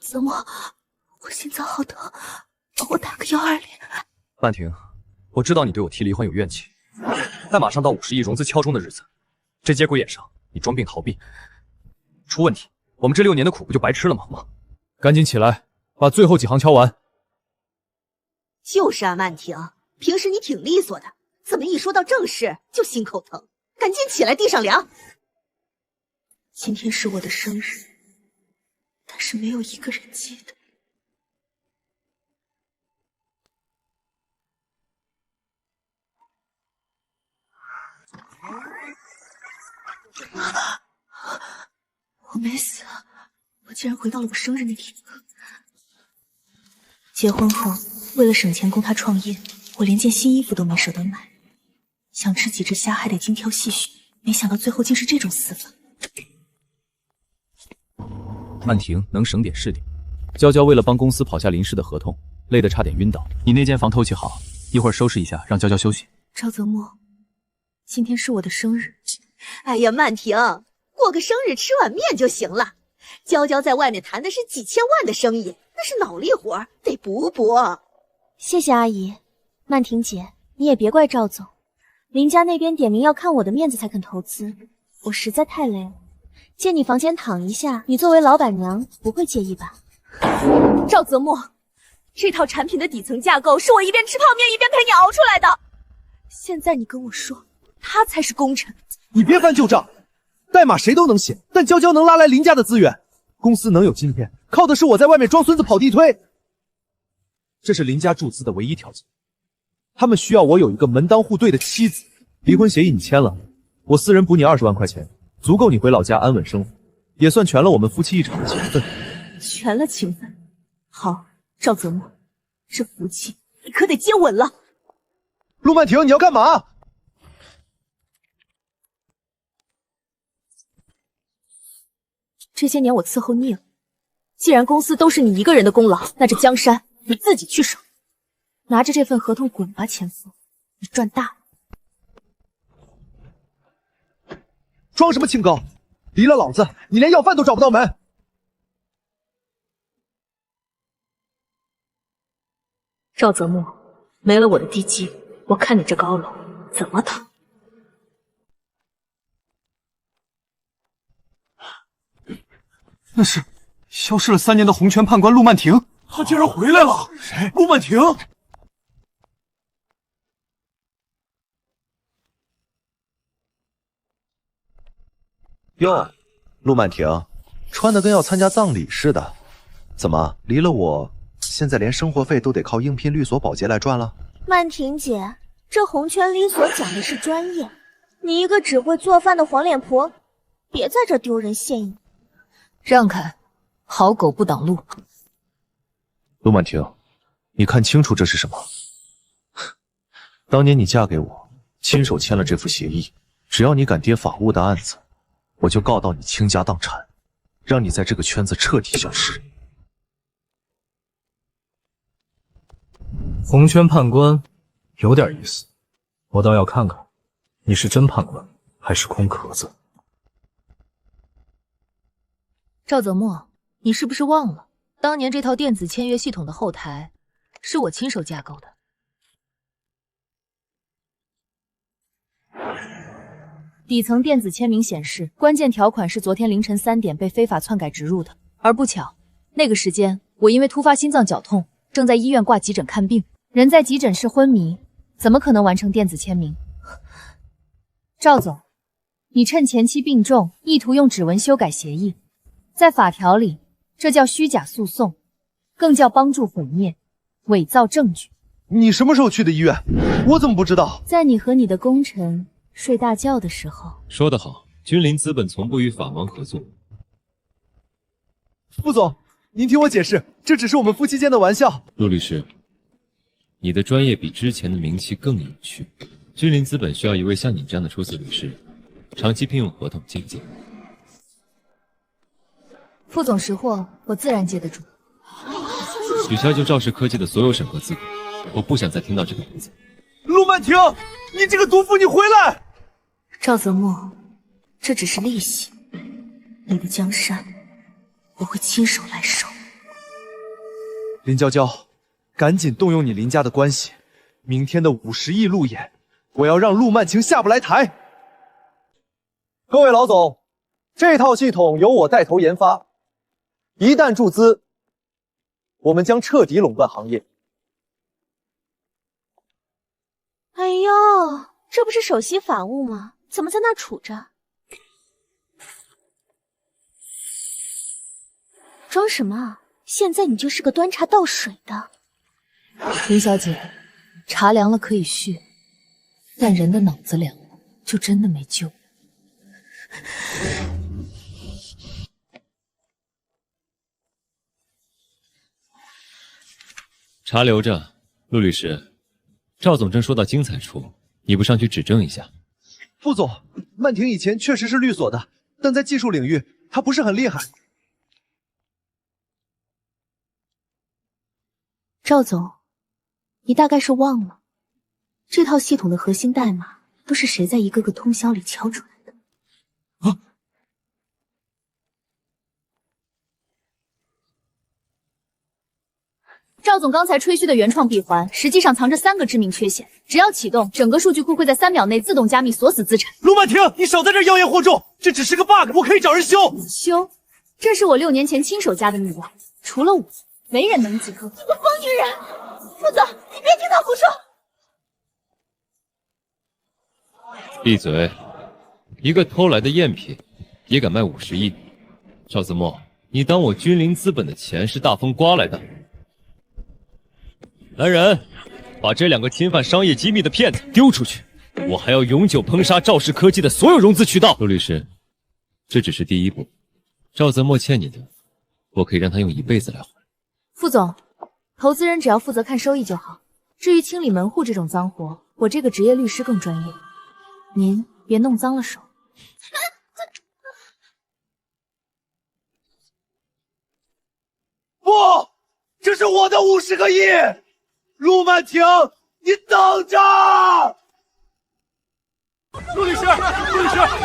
泽墨，我心脏好疼，帮我打个120。曼婷，我知道你对我提离婚有怨气，但马上到50亿融资敲钟的日子，这节骨眼上你装病逃避，出问题，我们这6年的苦不就白吃了吗？赶紧起来，把最后几行敲完。就是啊，曼婷，平时你挺利索的，怎么一说到正事就心口疼？赶紧起来，地上凉。今天是我的生日，但是没有一个人记得。我没死，我竟然回到了我生日那天。结婚后，为了省钱供他创业，我连件新衣服都没舍得买。想吃几只虾还得精挑细选，没想到最后竟是这种死法。曼婷，能省点是点。娇娇为了帮公司跑下临时的合同，累得差点晕倒。你那间房透气好，一会儿收拾一下，让娇娇休息。赵泽墨，今天是我的生日。哎呀，曼婷，过个生日吃碗面就行了。娇娇在外面谈的是几千万的生意，那是脑力活，得补补。谢谢阿姨。曼婷姐，你也别怪赵总，林家那边点名要看我的面子才肯投资，我实在太累了，借你房间躺一下，你作为老板娘不会介意吧？赵泽墨，这套产品的底层架构是我一边吃泡面一边陪你熬出来的，现在你跟我说他才是功臣。你别翻旧账，代码谁都能写，但娇娇能拉来林家的资源，公司能有今天，靠的是我在外面装孙子跑地推。这是林家注资的唯一条件，他们需要我有一个门当户对的妻子。离婚协议你签了，我私人补你20万块钱，足够你回老家安稳生活，也算全了我们夫妻一场的情分。全了情分。好，赵泽墨，这福气你可得接稳了。陆曼婷，你要干嘛？这些年我伺候腻了，既然公司都是你一个人的功劳，那这江山你自己去守。拿着这份合同滚吧，前夫，你赚大了。装什么清高？离了老子，你连要饭都找不到门。赵泽墨，没了我的地基，我看你这高楼怎么躺。那是消失了3年的红泉判官陆曼婷，她竟然回来了！谁？陆曼婷！哟，陆曼婷，穿的跟要参加葬礼似的，怎么离了我，现在连生活费都得靠应聘律所保洁来赚了？曼婷姐，这红泉律所讲的是专业，你一个只会做饭的黄脸婆，别在这丢人现眼。让开，好狗不挡路。陆曼婷，你看清楚这是什么？当年你嫁给我，亲手签了这份协议，只要你敢跌法务的案子，我就告到你倾家荡产，让你在这个圈子彻底消失。红圈判官有点意思，我倒要看看你是真判官还是空壳子。赵泽墨，你是不是忘了，当年这套电子签约系统的后台是我亲手架构的？底层电子签名显示，关键条款是昨天凌晨3点被非法篡改植入的，而不巧，那个时间我因为突发心脏绞痛，正在医院挂急诊看病，人在急诊室昏迷，怎么可能完成电子签名？赵总，你趁前妻病重，意图用指纹修改协议。在法条里，这叫虚假诉讼，更叫帮助毁灭、伪造证据。你什么时候去的医院？我怎么不知道？在你和你的功臣睡大觉的时候。说得好，君临资本从不与法王合作。副总，您听我解释，这只是我们夫妻间的玩笑。陆律师，你的专业比之前的名气更有趣。君临资本需要一位像你这样的出色律师，长期聘用合同接不接？副总识货，我自然接得住。取消就赵氏科技的所有审核资格，我不想再听到这个名字。陆曼婷，你这个毒妇，你回来！赵泽墨，这只是利息，你的江山我会亲手来守。林娇娇，赶紧动用你林家的关系，明天的50亿路演，我要让陆曼晴下不来台。各位老总，这套系统由我带头研发，一旦注资，我们将彻底垄断行业。哎呦，这不是首席法务吗？怎么在那儿杵着？装什么啊？现在你就是个端茶倒水的。林小姐，茶凉了可以续，但人的脑子凉了，就真的没救。茶留着，陆律师，赵总正说到精彩处，你不上去指正一下？副总，曼婷以前确实是律所的，但在技术领域她不是很厉害。赵总，你大概是忘了，这套系统的核心代码都是谁在一个个通宵里敲出来的？啊！赵总刚才吹嘘的原创闭环，实际上藏着3个致命缺陷，只要启动，整个数据库会在3秒内自动加密锁死资产。陆曼婷，你少在这妖言惑众，这只是个 bug， 我可以找人修。修？这是我6年前亲手加的密钥，除了我，没人能解开。疯女人！副总，你别听他胡说。闭嘴！一个偷来的赝品，也敢卖50亿？赵子墨，你当我君临资本的钱是大风刮来的？来人，把这2个侵犯商业机密的骗子丢出去！我还要永久封杀赵氏科技的所有融资渠道。陆律师，这只是第一步，赵泽墨欠你的，我可以让他用1辈子来还。副总，投资人只要负责看收益就好，至于清理门户这种脏活，我这个职业律师更专业。您别弄脏了手。不，这是我的50个亿！陆曼婷，你等着！陆律师，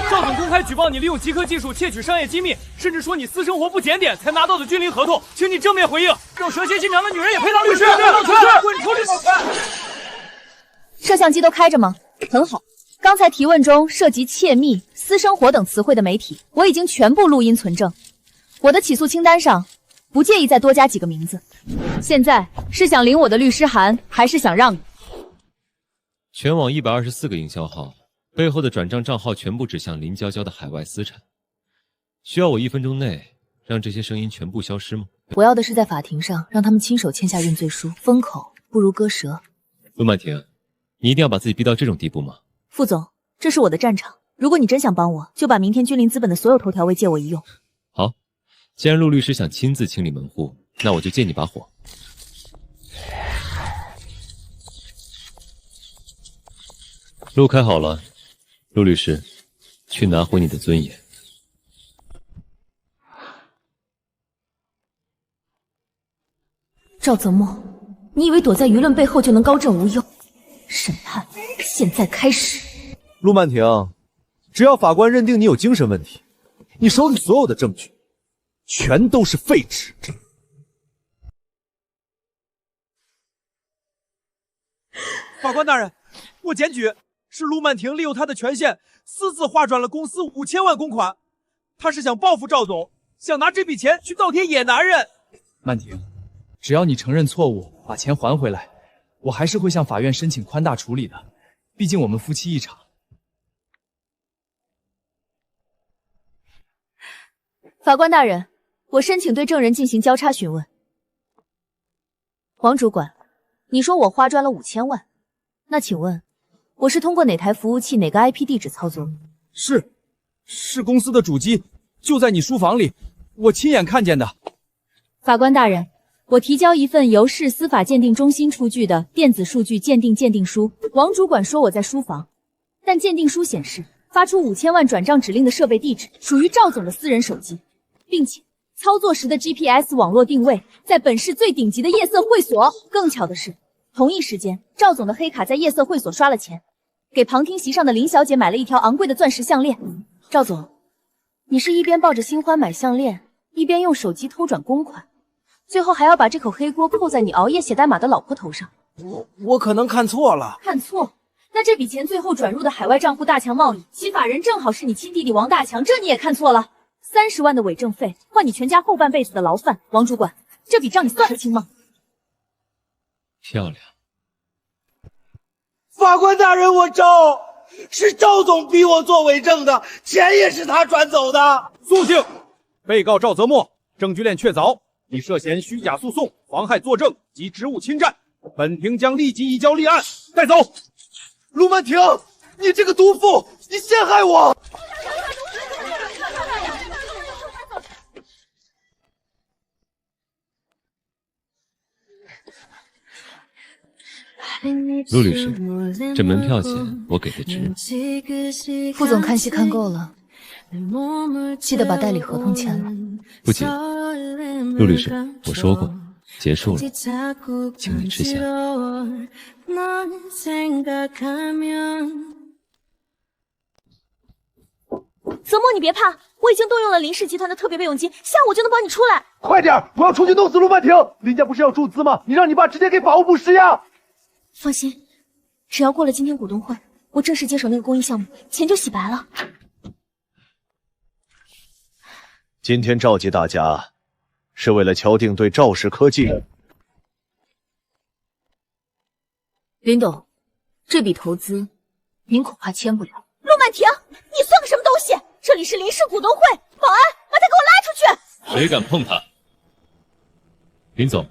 赵总公开举报你利用极客技术窃取商业机密，甚至说你私生活不检点才拿到的君临合同，请你正面回应，让蛇蝎心肠的女人也配当律师！滚出去！摄像机都开着吗？很好。刚才提问中涉及窃密、私生活等词汇的媒体，我已经全部录音存证。我的起诉清单上不介意再多加几个名字。现在是想领我的律师函，还是想让你？全网124个营销号，背后的转账账号全部指向林娇娇的海外私产。需要我1分钟内让这些声音全部消失吗？我要的是在法庭上让他们亲手签下认罪书，封口不如割舌。陆曼婷，你一定要把自己逼到这种地步吗？副总，这是我的战场，如果你真想帮我，就把明天君临资本的所有头条位借我一用。好，既然陆律师想亲自清理门户，那我就借你把火。路开好了，陆律师，去拿回你的尊严。赵泽墨，你以为躲在舆论背后就能高枕无忧？审判现在开始。陆曼婷，只要法官认定你有精神问题，你手里所有的证据全都是废纸。法官大人，我检举是陆曼婷利用她的权限私自划转了公司5000万公款，她是想报复赵总，想拿这笔钱去倒贴野男人。曼婷，只要你承认错误，把钱还回来，我还是会向法院申请宽大处理的，毕竟我们夫妻一场。法官大人，我申请对证人进行交叉询问。王主管，你说我花赚了5000万，那请问我是通过哪台服务器哪个 IP 地址操作？是公司的主机，就在你书房里，我亲眼看见的。法官大人，我提交一份由市司法鉴定中心出具的电子数据鉴定书。王主管说我在书房，但鉴定书显示发出5000万转账指令的设备地址属于赵总的私人手机，并且操作时的 GPS 网络定位在本市最顶级的夜色会所。更巧的是，同一时间，赵总的黑卡在夜色会所刷了钱，给旁听席上的林小姐买了一条昂贵的钻石项链。赵总，你是一边抱着新欢买项链，一边用手机偷转公款，最后还要把这口黑锅扣在你熬夜写代码的老婆头上。我可能看错了。看错？那这笔钱最后转入的海外账户大强贸易，其法人正好是你亲弟弟王大强，这你也看错了？30万的伪证费换你全家后半辈子的牢饭，王主管，这笔账你算得清吗？漂亮。法官大人，我赵是赵总逼我做伪证的，钱也是他转走的。肃静！被告赵泽墨，证据链确凿，你涉嫌虚假诉讼、妨害作证及职务侵占，本庭将立即移交立案，带走。陆曼婷，你这个毒妇，你陷害我！陆律师，这门票钱我给的值。副总看戏看够了，记得把代理合同签了。不急，陆律师，我说过，结束了，请你吃下。泽墨，你别怕，我已经动用了林氏集团的特别备用金，下午就能帮你出来。快点，我要出去弄死陆曼婷！林家不是要注资吗？你让你爸直接给法务部施压。放心，只要过了今天股东会，我正式接手那个公益项目，钱就洗白了。今天召集大家，是为了敲定对赵氏科技。林董，这笔投资您恐怕签不了。陆曼婷，你算个什么东西？这里是林氏股东会，保安，把他给我拉出去！谁敢碰他？林总，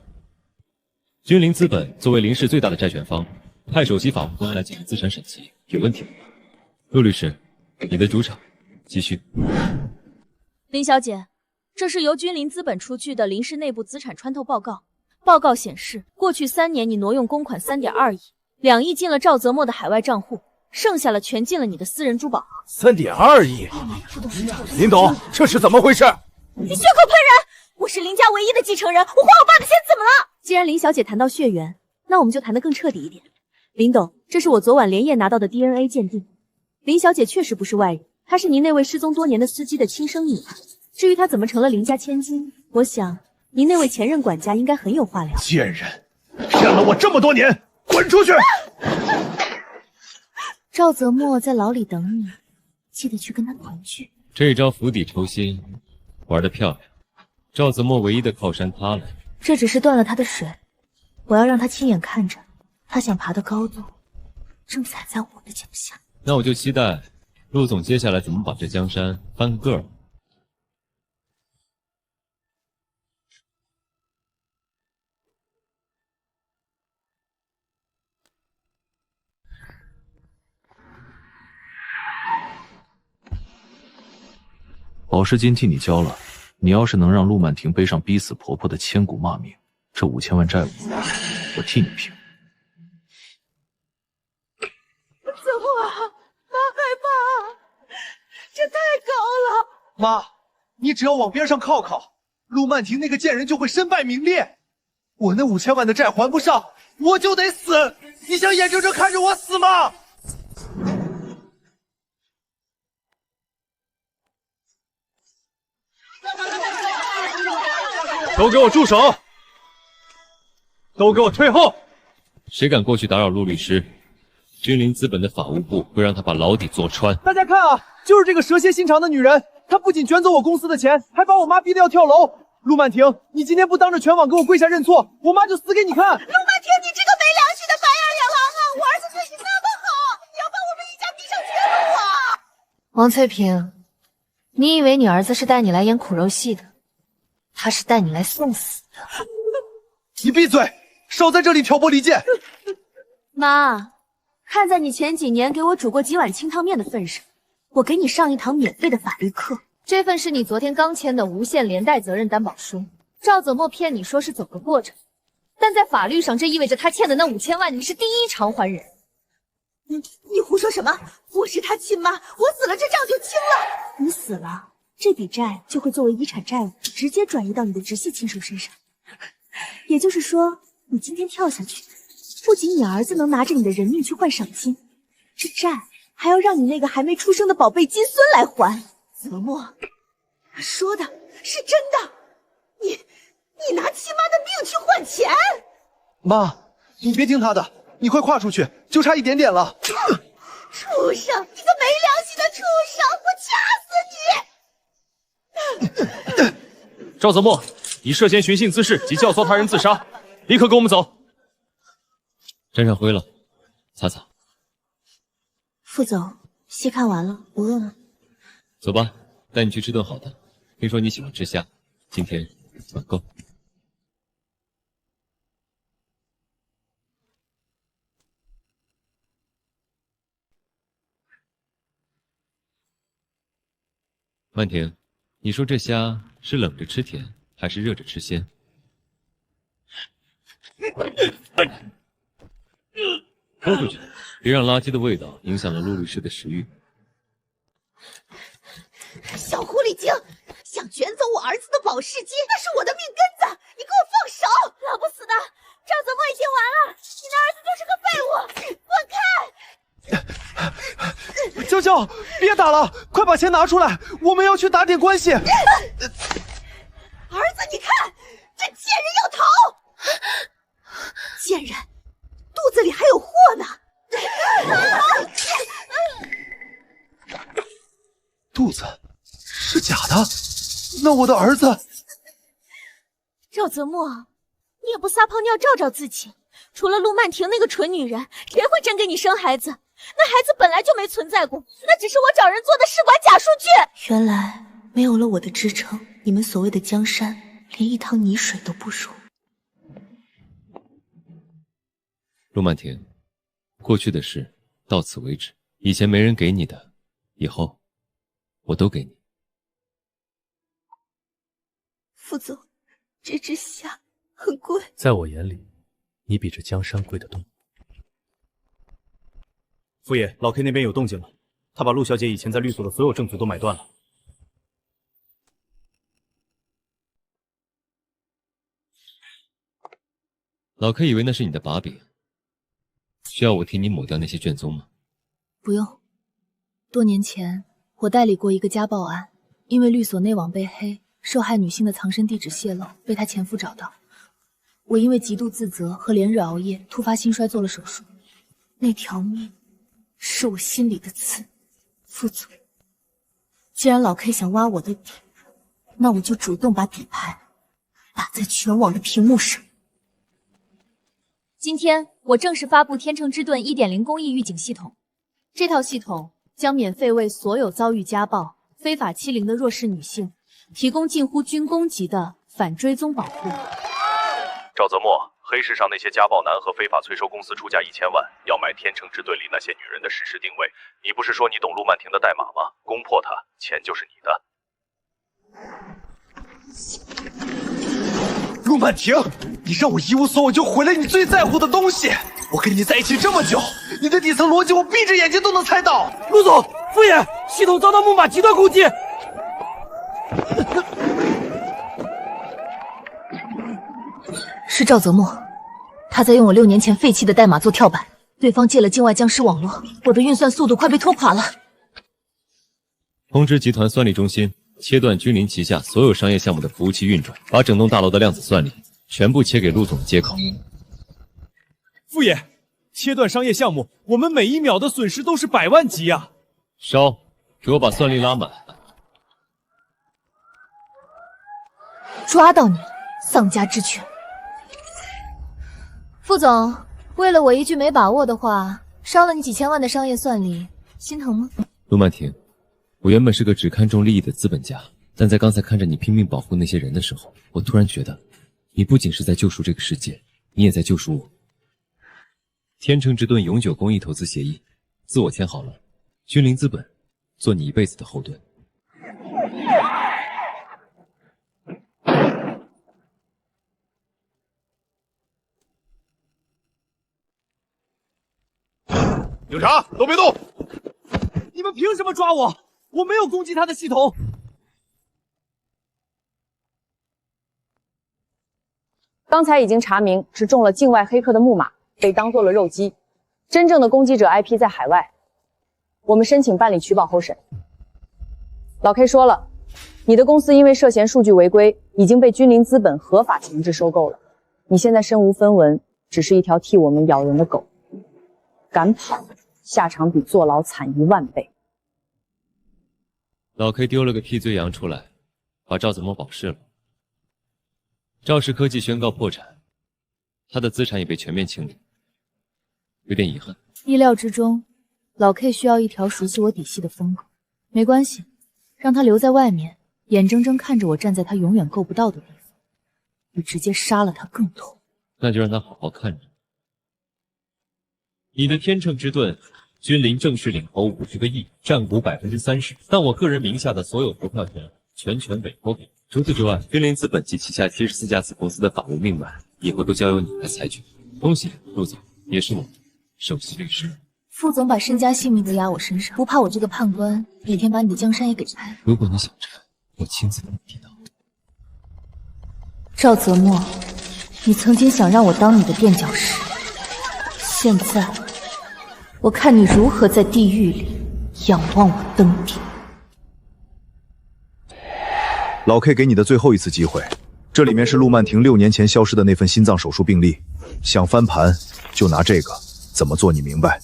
君临资本作为林氏最大的债权方，派首席法务官来进行资产审计，有问题吗？陆律师，你的主场，继续。林小姐，这是由君临资本出具的林氏内部资产穿透报告。报告显示，过去3年你挪用公款3.2亿，2亿进了赵泽墨的海外账户，剩下了全进了你的私人珠宝行。3.2亿，林董，这是怎么回事？你血口喷人！我是林家唯一的继承人，我花我爸的钱怎么了？既然林小姐谈到血缘，那我们就谈得更彻底一点。林董，这是我昨晚连夜拿到的 DNA 鉴定，林小姐确实不是外人，她是您那位失踪多年的司机的亲生女儿。至于她怎么成了林家千金，我想您那位前任管家应该很有话聊。贱人，骗了我这么多年，滚出去！赵泽墨在牢里等你，记得去跟他团聚。这一招釜底抽薪，玩得漂亮。赵泽墨唯一的靠山塌了。这只是断了他的水，我要让他亲眼看着他想爬的高度正踩在我的脚下。那我就期待陆总接下来怎么把这江山翻个儿。保释金替你交了，你要是能让陆曼婷背上逼死婆婆的千古骂名，这5000万债务我替你平。泽墨，妈害怕，这太高了。妈，你只要往边上靠靠，陆曼婷那个贱人就会身败名裂。我那5000万的债还不上，我就得死。你想眼睁睁看着我死吗？都给我住手！都给我退后！谁敢过去打扰陆律师，君临资本的法务部会让他把牢底坐穿。大家看啊，就是这个蛇蝎心肠的女人，她不仅卷走我公司的钱，还把我妈逼得要跳楼。陆曼婷，你今天不当着全网给我跪下认错，我妈就死给你看。陆曼婷，你这个没良心的白眼脸狼啊！我儿子对你那么好，你要把我们一家逼上绝路啊！王翠萍，你以为你儿子是带你来演苦肉戏的？他是带你来送死的。你闭嘴，少在这里挑拨离间。妈，看在你前几年给我煮过几碗清汤面的份上，我给你上一堂免费的法律课。这份是你昨天刚签的无限连带责任担保书。赵泽墨骗你说是走个过程，但在法律上，这意味着他欠的那5000万，你是第一偿还人。你胡说什么？我是他亲妈，我死了这账就清了。你死了，这笔债就会作为遗产债务直接转移到你的直系亲属身上。也就是说，你今天跳下去，不仅你儿子能拿着你的人命去换赏金，这债还要让你那个还没出生的宝贝金孙来还。泽墨，说的是真的，你你拿亲妈的命去换钱？妈，你别听他的，你快跨出去，就差一点点了。畜生，你个没良心的畜生！我掐死你！赵泽墨，你涉嫌寻衅滋事及教唆他人自杀，立刻跟我们走。沾上灰了，擦擦。副总，戏看完了，不饿了。走吧，带你去吃顿好的。听说你喜欢吃虾，今天晚购。曼婷，你说这虾是冷着吃甜，还是热着吃鲜？拖出去，别让垃圾的味道影响了陆律师的食欲。小狐狸精，想卷走我儿子的保释金，那是我的命根子，你给我放手！老不死的，赵泽墨已经完了，你的儿子就是个废物，滚开！娇娇，别打了，快把钱拿出来，我们要去打点关系。儿子，你看，这贱人要逃！贱人，肚子里还有货呢！肚子是假的？那我的儿子……赵泽墨，你也不撒泡尿照照自己，除了陆曼婷那个蠢女人，谁会真给你生孩子？那孩子本来就没存在过，那只是我找人做的试管假数据。原来没有了我的支撑，你们所谓的江山连一趟泥水都不如。陆曼婷，过去的事到此为止，以前没人给你的，以后我都给你。副总，这只虾很贵。在我眼里，你比这江山贵得多。副爷，老 K 那边有动静了，他把陆小姐以前在律所的所有证据都买断了。老 K 以为那是你的把柄，需要我替你抹掉那些卷宗吗？不用。多年前，我代理过一个家暴案，因为律所内网被黑，受害女性的藏身地址泄露，被她前夫找到。我因为极度自责和连日熬夜，突发心衰做了手术。那条命是我心里的刺。副总，既然老 K 想挖我的底，那我就主动把底牌打在全网的屏幕上。今天我正式发布天秤之盾 1.0 公益预警系统，这套系统将免费为所有遭遇家暴、非法欺凌的弱势女性提供近乎军工级的反追踪保护。赵泽墨，黑市上那些家暴男和非法催收公司出价1000万，要买天秤之盾里那些女人的实时定位。你不是说你懂陆曼婷的代码吗？攻破她，钱就是你的。陆曼婷，你让我一无所有就毁了你最在乎的东西。我跟你在一起这么久，你的底层逻辑我闭着眼睛都能猜到。陆总，副爷，系统遭到木马极端攻击。是赵泽墨，他在用我6年前废弃的代码做跳板，对方借了境外僵尸网络，我的运算速度快被拖垮了。通知集团算力中心，切断君临旗下所有商业项目的服务器运转，把整栋大楼的量子算力全部切给陆总的接口。副爷，切断商业项目，我们每1秒的损失都是100万级啊！烧，给我把算力拉满。抓到你了，丧家之犬！副总，为了我一句没把握的话，烧了你几千万的商业算力，心疼吗？陆曼婷，我原本是个只看重利益的资本家，但在刚才看着你拼命保护那些人的时候，我突然觉得，你不仅是在救赎这个世界，你也在救赎我。天秤之盾永久公益投资协议，自我签好了，君临资本做你一辈子的后盾。警察都别动！你们凭什么抓我？我没有攻击他的系统。刚才已经查明是中了境外黑客的木马，被当做了肉鸡。真正的攻击者 IP 在海外，我们申请办理取保候审。老 K 说了，你的公司因为涉嫌数据违规，已经被君临资本合法强制收购了。你现在身无分文，只是一条替我们咬人的狗。敢跑，下场比坐牢惨10000倍。老 K 丢了个替罪羊出来，把赵子墨保释了。赵氏科技宣告破产，他的资产也被全面清理，有点遗憾。意料之中，老 K 需要一条熟悉我底细的疯狗。没关系，让他留在外面，眼睁睁看着我站在他永远够不到的地方，比直接杀了他更痛。那就让他好好看着。你的天秤之盾，君临正式领投50个亿，占股30%，但我个人名下的所有投票权全权委托给你。除此之外，君临资本及旗下74家子公司的法务命脉，以后都交由你来裁决。恭喜陆总，也是我的首席律师。副总把身家性命都压我身上，不怕我这个判官哪天把你的江山也给拆了？如果你想拆，我亲自帮你剃刀。赵泽墨，你曾经想让我当你的垫脚石，现在我看你如何在地狱里仰望我登顶。老 K 给你的最后一次机会，这里面是陆曼婷6年前消失的那份心脏手术病历，想翻盘就拿这个，怎么做你明白？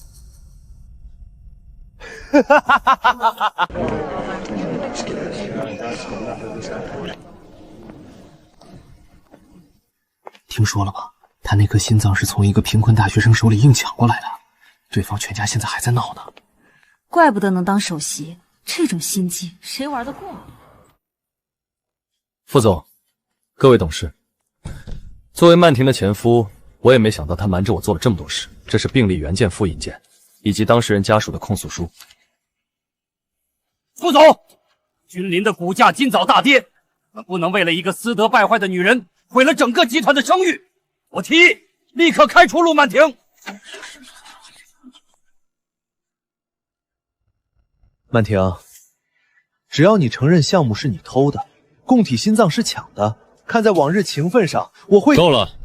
听说了吧？他那颗心脏是从一个贫困大学生手里硬抢过来的，对方全家现在还在闹呢。怪不得能当首席，这种心计谁玩得过？副总，各位董事，作为曼婷的前夫，我也没想到他瞒着我做了这么多事。这是病历原件复印件，以及当事人家属的控诉书。副总，君临的股价今早大跌，我们不能为了一个私德败坏的女人，毁了整个集团的声誉。我提议立刻开除陆曼婷。曼婷，只要你承认项目是你偷的，供体心脏是抢的，看在往日情分上，我会……够了！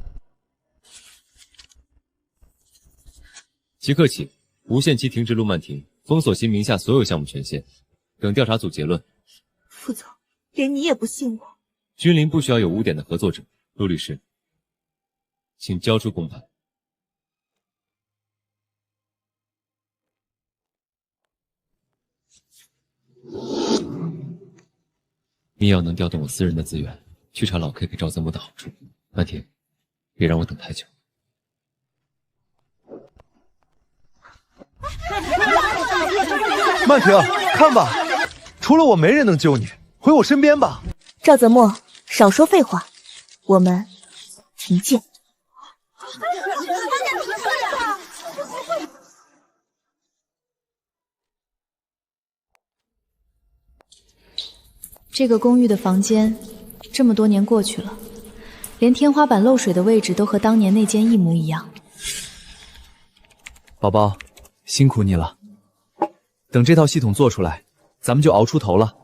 即刻起，无限期停职陆曼婷，封锁其名下所有项目权限。等调查组结论。副总，连你也不信我。君临不需要有污点的合作者，陆律师，请交出公牌。你要能调动我私人的资源，去查老 K 给赵泽墨的好处。曼婷，别让我等太久。曼婷，看吧，除了我没人能救你，回我身边吧。赵泽墨，少说废话，我们停见。这个公寓的房间，这么多年过去了，连天花板漏水的位置都和当年那间一模一样。宝宝，辛苦你了。等这套系统做出来，咱们就熬出头了。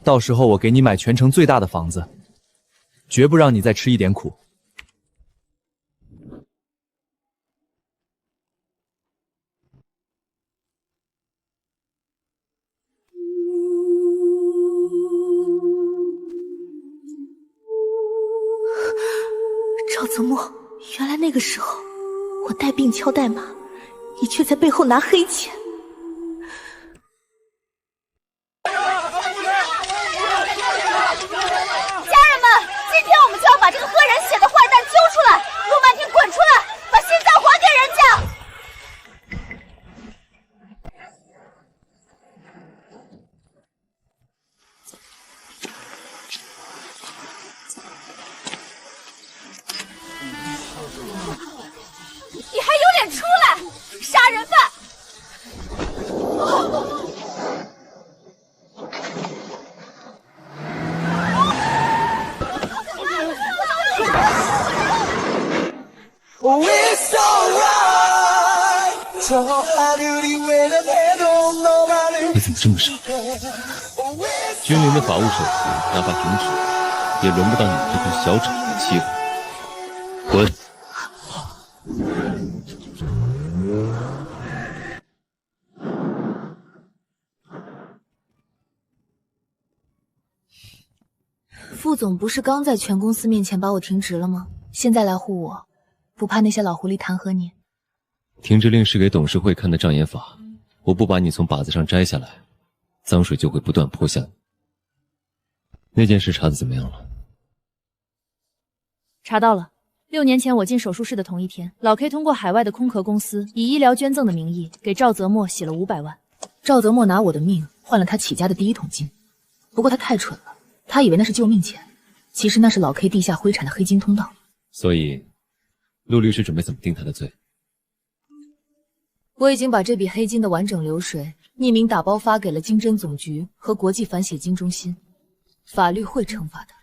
到时候我给你买全城最大的房子，绝不让你再吃一点苦。赵泽墨，原来那个时候我带病敲代码，你却在背后拿黑钱。家人们，今天我们就要把这个喝人血的坏蛋揪出来！陆曼婷，滚出来，把心脏还给人家！你还有脸出来，杀人犯！你怎么这么傻？君临的法务手续哪怕停止，也轮不到你这头小丑来欺负。滚！副总不是刚在全公司面前把我停职了吗？现在来护我，不怕那些老狐狸弹劾你？停职令是给董事会看的障眼法，我不把你从靶子上摘下来，脏水就会不断泼向你。那件事查得怎么样了？查到了。6年前我进手术室的同一天，老 K 通过海外的空壳公司以医疗捐赠的名义给赵泽墨洗了500万。赵泽墨拿我的命换了他起家的第1桶金。不过他太蠢了，他以为那是救命钱，其实那是老 K 地下灰产的黑金通道。所以，陆律师准备怎么定他的罪？我已经把这笔黑金的完整流水匿名打包发给了经侦总局和国际反血金中心，法律会惩罚他。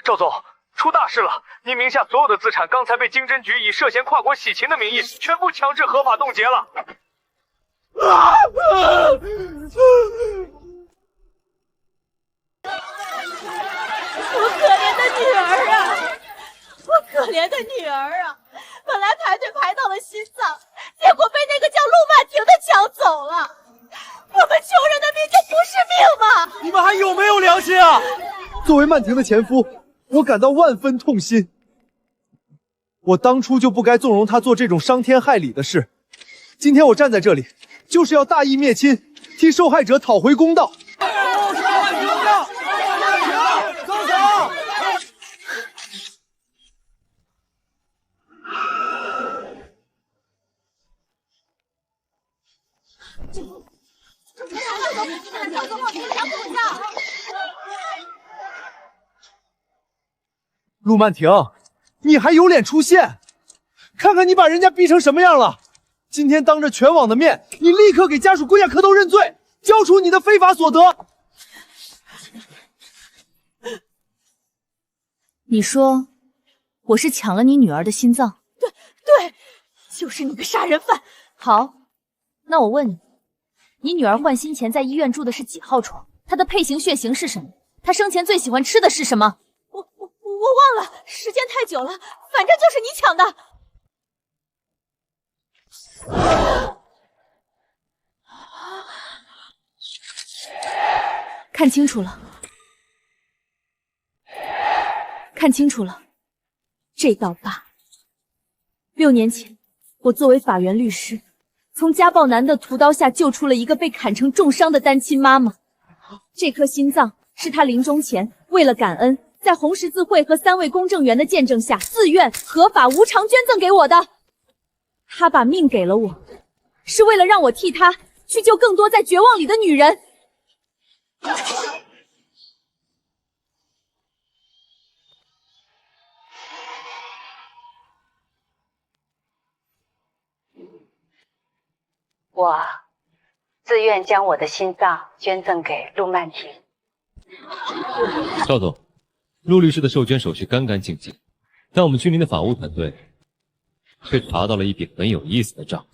赵总，出大事了！您名下所有的资产刚才被经侦局以涉嫌跨国洗钱的名义全部强制合法冻结了。我可怜的女儿啊！我可怜的女儿啊！本来排队排到了心脏，结果被那个叫陆曼婷的抢走了。我们穷人的命就不是命吗？你们还有没有良心啊？作为曼婷的前夫，我感到万分痛心。我当初就不该纵容她做这种伤天害理的事。今天我站在这里，就是要大义灭亲，替受害者讨回公道。陆曼婷，你还有脸出现？看看你把人家逼成什么样了！今天当着全网的面，你立刻给家属跪下磕头认罪，交出你的非法所得。你说我是抢了你女儿的心脏？对，就是你个杀人犯！好，那我问你，你女儿换心前在医院住的是几号床？她的配型血型是什么？她生前最喜欢吃的是什么？我忘了，时间太久了，反正就是你抢的。看清楚了，看清楚了，这道疤。 6年前，我作为法援律师，从家暴男的屠刀下救出了一个被砍成重伤的单亲妈妈。这颗心脏是他临终前为了感恩，在红十字会和3位公证员的见证下，自愿、合法、无偿捐赠给我的。他把命给了我，是为了让我替他去救更多在绝望里的女人。我自愿将我的心脏捐赠给陆曼婷。赵总，陆律师的受捐手续干干净净，但我们君临的法务团队却查到了一笔很有意思的账。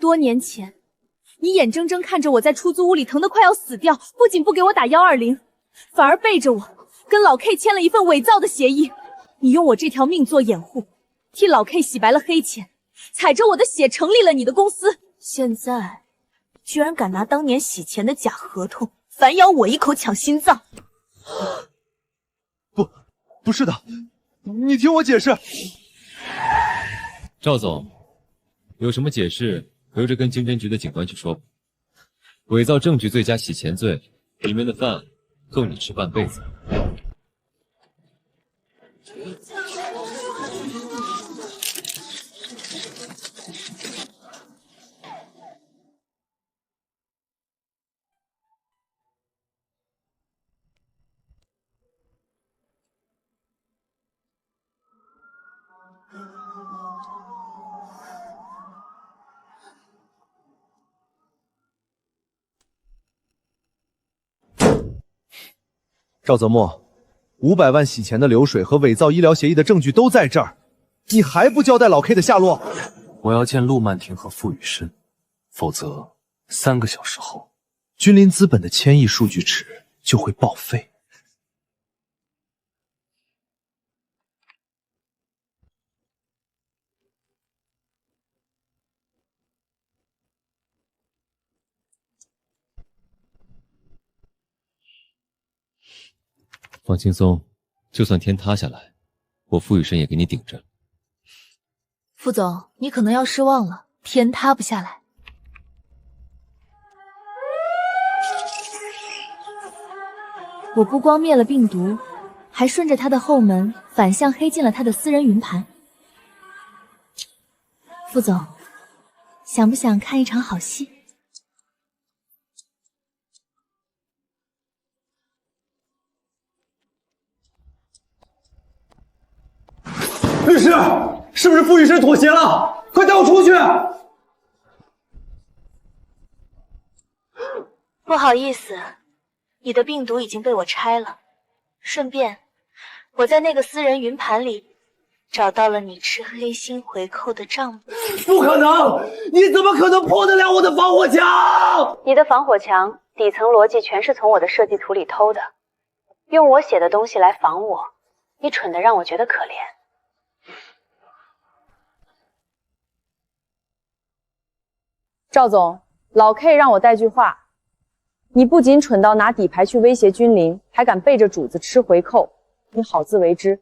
多年前，你眼睁睁看着我在出租屋里疼得快要死掉，不仅不给我打120，反而背着我跟老 K 签了一份伪造的协议。你用我这条命做掩护，替老 K 洗白了黑钱。 踩着我的血成立了你的公司，现在居然敢拿当年洗钱的假合同反咬我一口抢心脏！不是的，你听我解释。赵总，有什么解释留着跟经侦局的警官去说吧。伪造证据罪加洗钱罪，里面的饭够你吃半辈子。 赵泽墨，500万洗钱的流水和伪造医疗协议的证据都在这儿，你还不交代老 K 的下落？我要见陆曼婷和傅雨申，否则3个小时后，君临资本的1000亿数据池就会报废，放轻松，就算天塌下来，我傅雨生也给你顶着。傅总，你可能要失望了，天塌不下来。我不光灭了病毒，还顺着他的后门反向黑进了他的私人云盘。傅总，想不想看一场好戏？律师，是不是傅雨生妥协了？快带我出去！不好意思，你的病毒已经被我拆了。顺便，我在那个私人云盘里找到了你吃黑心回扣的账本。不可能！你怎么可能破得了我的防火墙？你的防火墙底层逻辑全是从我的设计图里偷的，用我写的东西来防我，你蠢得让我觉得可怜。赵总，老 K 让我带句话，你不仅蠢到拿底牌去威胁君临，还敢背着主子吃回扣，你好自为之。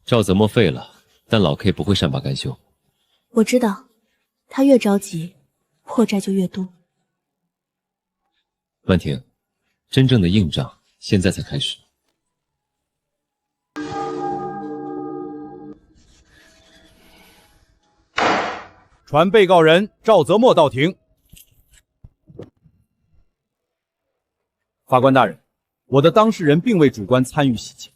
赵泽墨废了，但老 K 不会善罢甘休。我知道，他越着急，破绽就越多。曼婷，真正的硬仗现在才开始。传被告人赵泽墨到庭。法官大人，我的当事人并未主观参与洗钱。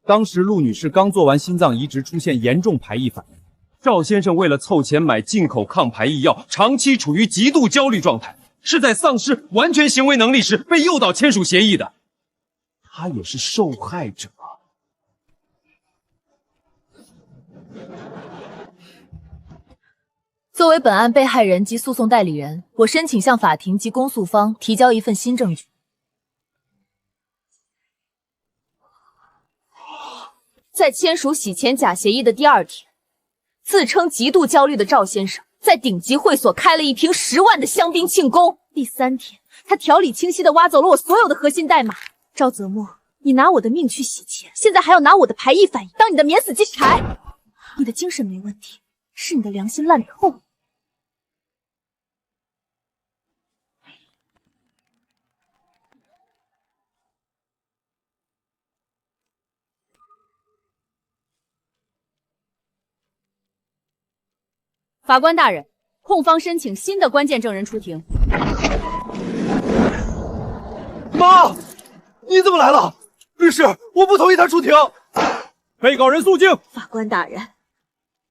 当时陆女士刚做完心脏移植，出现严重排异反应。赵先生为了凑钱买进口抗排异药，长期处于极度焦虑状态，是在丧失完全行为能力时被诱导签署协议的。他也是受害者。作为本案被害人及诉讼代理人，我申请向法庭及公诉方提交一份新证据。在签署洗钱假协议的第2天，自称极度焦虑的赵先生在顶级会所开了一瓶10万的香槟庆功。第3天，他条理清晰地挖走了我所有的核心代码。赵泽墨，你拿我的命去洗钱，现在还要拿我的排异反应当你的免死金牌。你的精神没问题，是你的良心烂透了。法官大人，控方申请新的关键证人出庭。妈，你怎么来了？律师，我不同意他出庭。被告人肃静。法官大人，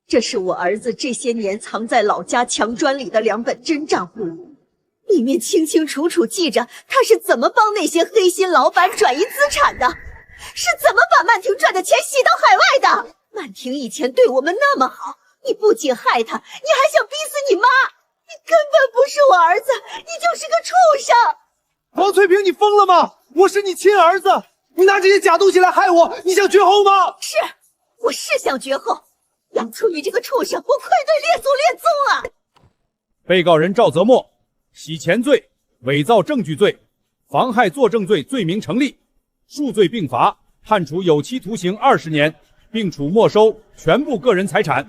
这是我儿子这些年藏在老家墙砖里的2本真账簿，里面清清楚楚记着他是怎么帮那些黑心老板转移资产的，是怎么把曼婷赚的钱洗到海外的。曼婷以前对我们那么好，你不仅害他，你还想逼死你妈！你根本不是我儿子，你就是个畜生！王翠萍，你疯了吗？我是你亲儿子，你拿这些假东西来害我，你想绝后吗？是，我是想绝后。杨初雨这个畜生，我愧对列祖列宗啊！被告人赵泽墨，洗钱罪、伪造证据罪、妨害作证罪罪名成立，数罪并罚，判处有期徒刑20年，并处没收全部个人财产。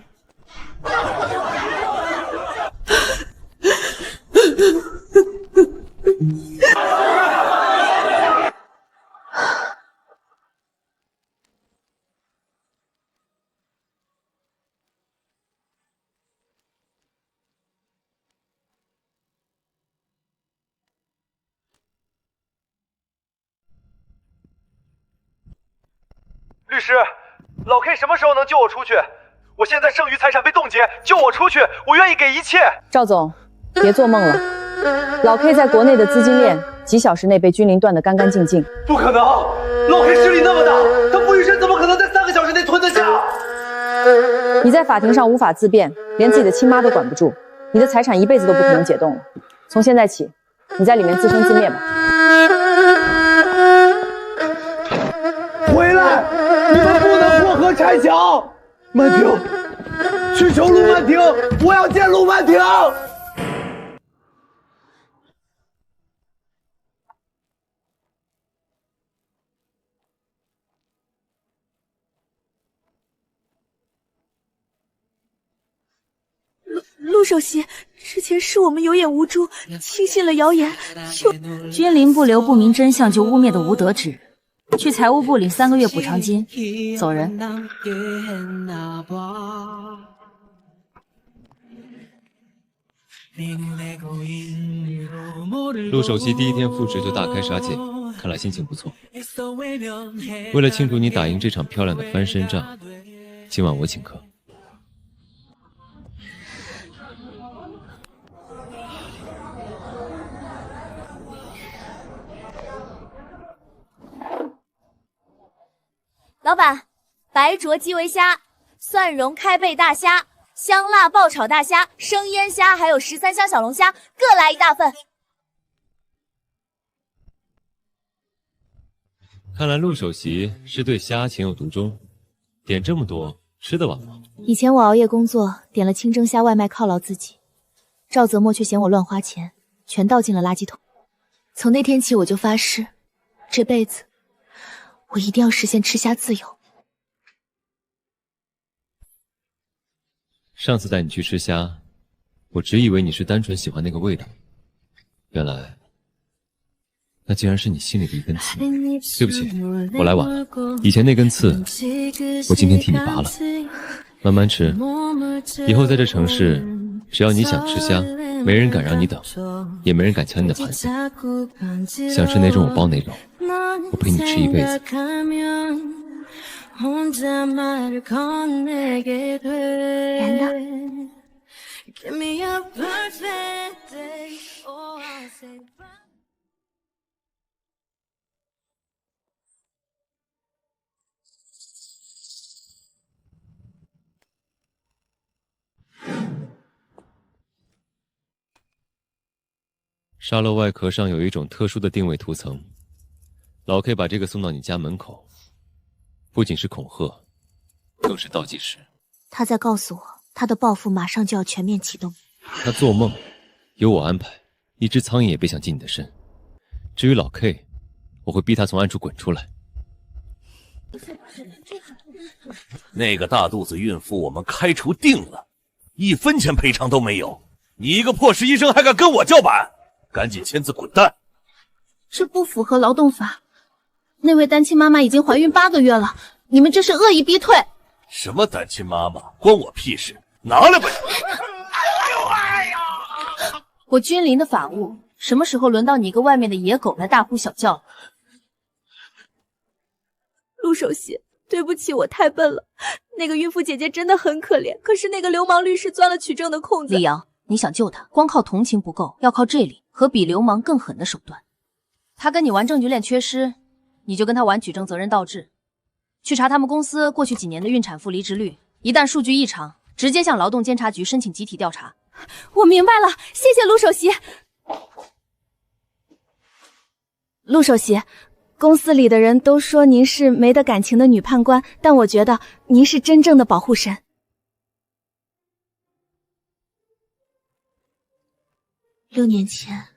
律师，老 K 什么时候能救我出去？我现在剩余财产被冻结，救我出去，我愿意给一切。赵总，别做梦了，老 K 在国内的资金链几小时内被君临断得干干净净。不可能，老 K 势力那么大，他傅雨生怎么可能在3个小时内吞得下？你在法庭上无法自辩，连自己的亲妈都管不住，你的财产一辈子都不可能解冻了。从现在起，你在里面自生自灭吧。回来！你们不能过河拆桥！曼婷，去求陆曼婷，我要见陆曼婷。陆首席，之前是我们有眼无珠，轻信了谣言，君临不留不明真相就污蔑的无德之人，去财务部领3个月补偿金，走人。陆首席第一天复职就大开杀戒，看来心情不错。为了庆祝你打赢这场漂亮的翻身仗，今晚我请客。老板，白灼基围虾、蒜蓉开背大虾、香辣爆炒大虾、生腌虾，还有13香小龙虾，各来1大份。看来陆首席是对虾情有独钟，点这么多，吃得完吗？以前我熬夜工作，点了清蒸虾外卖犒劳自己，赵泽墨却嫌我乱花钱，全倒进了垃圾桶。从那天起，我就发誓，这辈子我一定要实现吃虾自由。上次带你去吃虾，我只以为你是单纯喜欢那个味道，原来那竟然是你心里的一根刺。对不起，我来晚了。以前那根刺，我今天替你拔了。慢慢吃，以后在这城市，只要你想吃虾，没人敢让你等，也没人敢抢你的盘子。想吃哪种我包哪种，我陪你吃一辈子。甜的。沙漏外壳上有一种特殊的定位涂层，老 K 把这个送到你家门口，不仅是恐吓，更是倒计时。他在告诉我，他的报复马上就要全面启动。他做梦，有我安排，一只苍蝇也别想进你的身。至于老 K， 我会逼他从暗处滚出来。那个大肚子孕妇我们开除定了，1分钱赔偿都没有。你一个破实习生还敢跟我叫板？赶紧签字滚蛋！这不符合劳动法。那位单亲妈妈已经怀孕8个月了，你们这是恶意逼退。什么单亲妈妈，关我屁事！拿来吧！我君临的法务，什么时候轮到你一个外面的野狗来大呼小叫了？陆首席，对不起，我太笨了。那个孕妇姐姐真的很可怜，可是那个流氓律师钻了取证的空子。李阳，你想救她，光靠同情不够，要靠这里和比流氓更狠的手段。他跟你玩证据链缺失，你就跟他玩举证责任倒置。去查他们公司过去几年的孕产妇离职率，一旦数据异常，直接向劳动监察局申请集体调查。我明白了，谢谢陆首席。陆首席，公司里的人都说您是没得感情的女判官，但我觉得您是真正的保护神。6年前，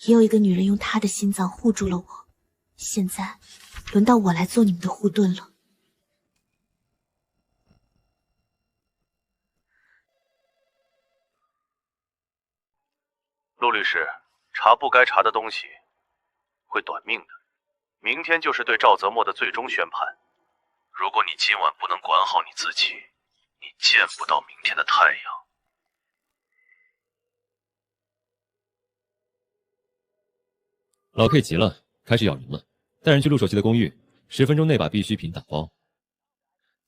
也有一个女人用她的心脏护住了我，现在轮到我来做你们的护盾了。陆律师，查不该查的东西会短命的。明天就是对赵泽墨的最终宣判。如果你今晚不能管好你自己，你见不到明天的太阳。老 K 急了，开始咬人了。带人去陆首席的公寓，10分钟内把必需品打包。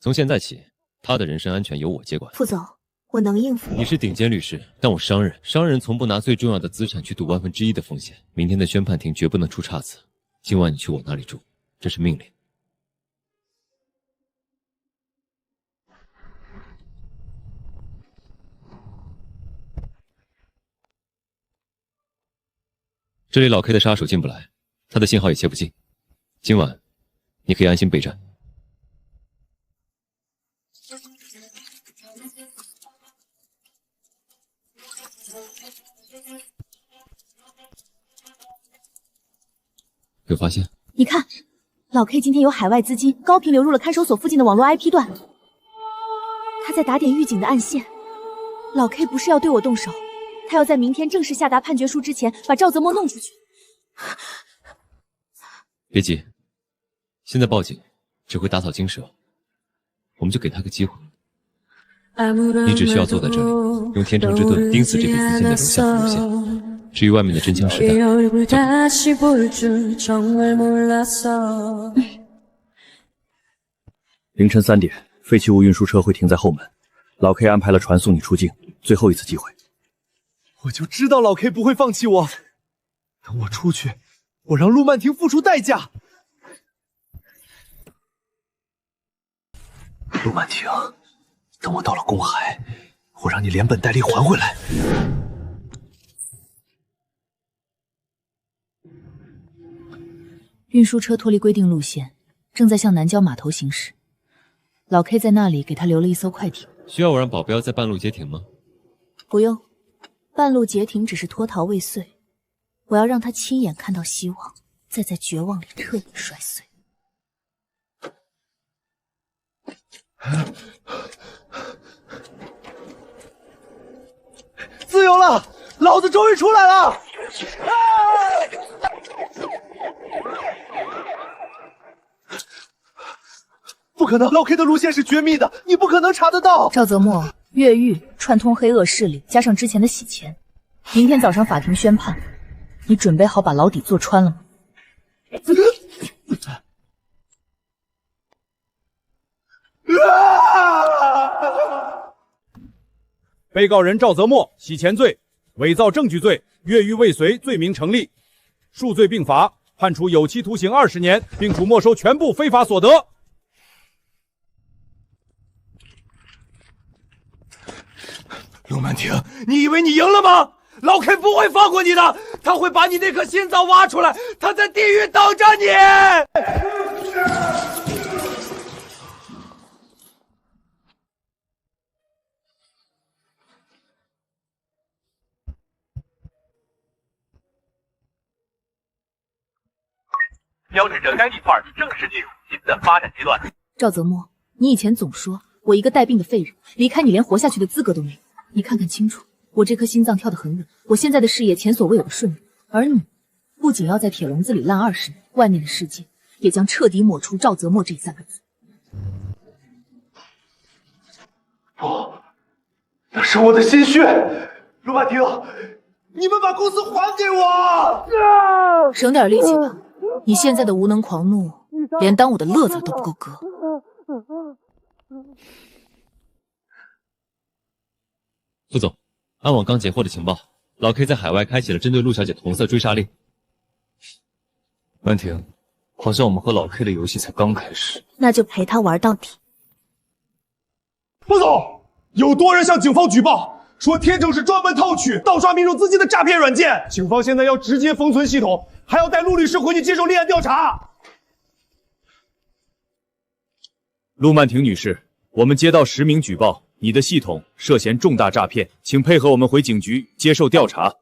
从现在起，他的人身安全由我接管。副总，我能应付。你是顶尖律师，但我商人，商人从不拿最重要的资产去赌1/1000的风险。明天的宣判庭绝不能出岔子。今晚你去我那里住，这是命令。这里老 K 的杀手进不来，他的信号也接不进。今晚你可以安心备战。有发现？你看，老 K 今天有海外资金高频流入了看守所附近的网络 IP 段，他在打点狱警的暗线。老 K 不是要对我动手，他要在明天正式下达判决书之前把赵泽墨弄出去。别急，现在报警只会打草惊蛇，我们就给他个机会。你只需要坐在这里，用天成之盾钉死这笔资金的流向和路线。至于外面的真枪实弹，凌晨3点，废弃物运输车会停在后门。老 K 安排了船送你出境，最后一次机会。我就知道老 K 不会放弃我。等我出去，我让陆曼婷付出代价。陆曼婷，等我到了公海，我让你连本带利还回来。运输车脱离规定路线，正在向南郊码头行驶。老 K 在那里给他留了一艘快艇。需要我让保镖在半路截停吗？不用，半路截停只是脱逃未遂，我要让他亲眼看到希望，再在绝望里彻底摔碎。自由了，老子终于出来了！不可能，老 K 的路线是绝密的，你不可能查得到。赵泽墨越狱串通黑恶势力，加上之前的洗钱，明天早上法庭宣判，你准备好把牢底坐穿了吗？被告人赵泽墨洗钱罪、伪造证据罪、越狱未遂罪名成立，数罪并罚，判处有期徒刑20年，并处没收全部非法所得。陆曼婷，你以为你赢了吗？老 K 不会放过你的，他会把你那颗心脏挖出来，他在地狱等着你。标志着该地块正式进入新的发展阶段。赵泽墨，你以前总说我一个带病的废人，离开你连活下去的资格都没有。你看看清楚，我这颗心脏跳得很稳，我现在的事业前所未有的顺利，而你不仅要在铁笼子里烂20年，外面的世界也将彻底抹除赵泽墨这3个字。不，那是我的心血。陆曼婷，你们把公司还给我！省点力气吧，你现在的无能狂怒，连当我的乐子都不够格。副总，安网刚截获的情报，老 K 在海外开启了针对陆小姐的红色追杀令。曼婷，好像我们和老 K 的游戏才刚开始。那就陪他玩到底。副总，有多人向警方举报，说天成是专门套取、盗刷民众资金的诈骗软件。警方现在要直接封存系统，还要带陆律师回去接受立案调查。陆曼婷女士，我们接到10名举报，你的系统涉嫌重大诈骗，请配合我们回警局接受调查。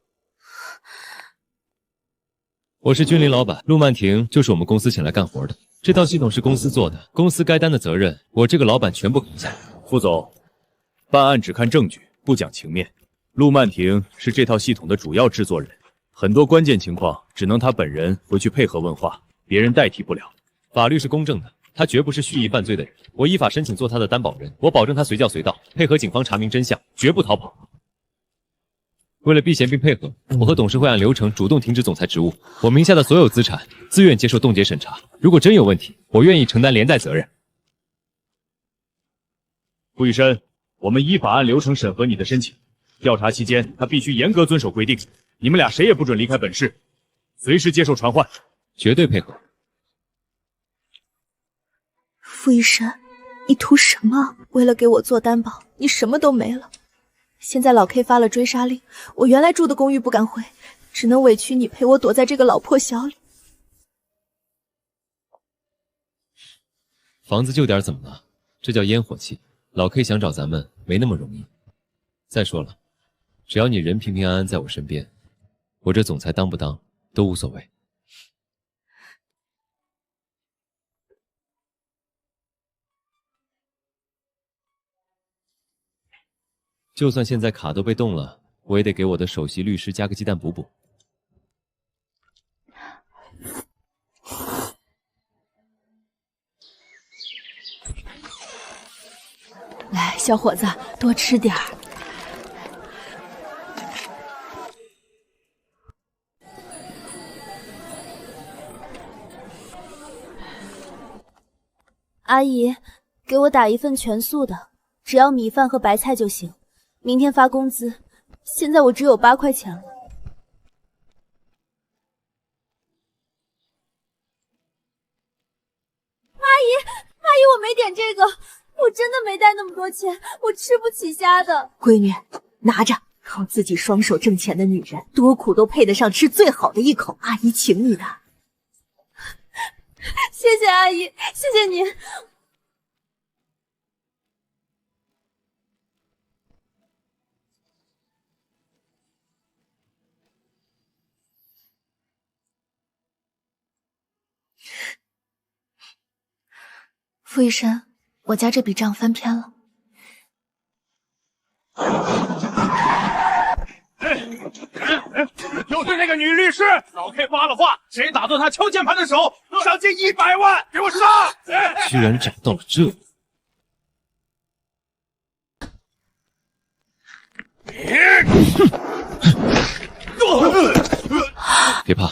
我是君临老板，陆曼婷就是我们公司请来干活的。这套系统是公司做的，公司该担的责任，我这个老板全部扛下。副总，办案只看证据，不讲情面。陆曼婷是这套系统的主要制作人，很多关键情况只能他本人回去配合问话，别人代替不了。法律是公正的，他绝不是蓄意犯罪的人。我依法申请做他的担保人，我保证他随叫随到，配合警方查明真相，绝不逃跑。为了避嫌并配合，我和董事会按流程主动停止总裁职务，我名下的所有资产自愿接受冻结审查。如果真有问题，我愿意承担连带责任。顾玉生，我们依法按流程审核你的申请。调查期间，他必须严格遵守规定。你们俩谁也不准离开本市，随时接受传唤，绝对配合。傅医生，你图什么？为了给我做担保，你什么都没了。现在老 K 发了追杀令，我原来住的公寓不敢回，只能委屈你陪我躲在这个老破小里。房子旧点怎么了？这叫烟火气。老 K 想找咱们没那么容易。再说了，只要你人平平安安在我身边，我这总裁当不当都无所谓。就算现在卡都被冻了，我也得给我的首席律师加个鸡蛋补补。来，小伙子，多吃点儿。阿姨，给我打一份全素的，只要米饭和白菜就行。明天发工资，现在我只有8块钱了。阿姨，我没点这个，我真的没带那么多钱，我吃不起虾的。闺女，拿着，靠自己双手挣钱的女人，多苦都配得上吃最好的一口。阿姨请你的。谢谢阿姨，谢谢您。傅医生，我家这笔账翻篇了。就是那个女律师，老 K 发了话，谁打断他敲键盘的手，赏金100万，给我杀！居然找到了这！别怕，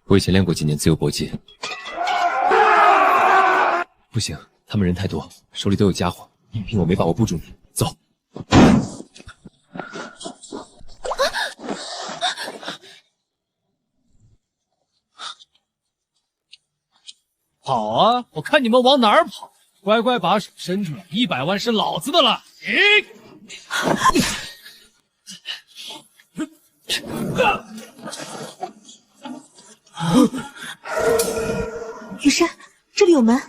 我以前练过几年自由搏击。不行，他们人太多，手里都有家伙，硬拼我没把握布住你。走。好啊，我看你们往哪儿跑！乖乖把手伸出来，100万是老子的了！雨山，这里有门。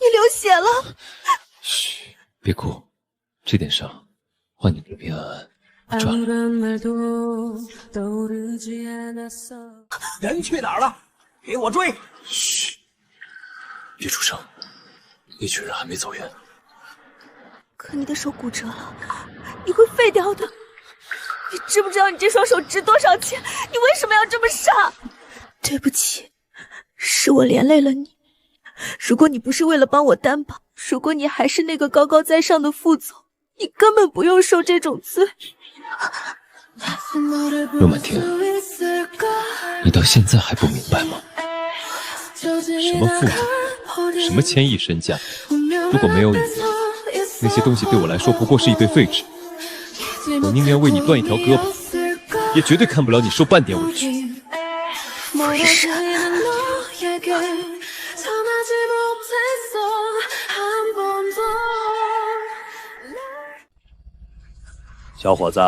你流血了！嘘，别哭，这点伤，换你平平安安。赚了。人去哪儿了？给我追！嘘，别出声，那群人还没走远。可你的手骨折了，你会废掉的。你知不知道你这双手值多少钱？你为什么要这么傻？对不起，是我连累了你。如果你不是为了帮我担保，如果你还是那个高高在上的副总，你根本不用受这种罪。陆满庭，你到现在还不明白吗？什么副总，什么千亿身价，如果没有你，那些东西对我来说不过是一堆废纸。我宁愿为你断一条胳膊，也绝对看不了你受半点委屈。傅医生，小伙子，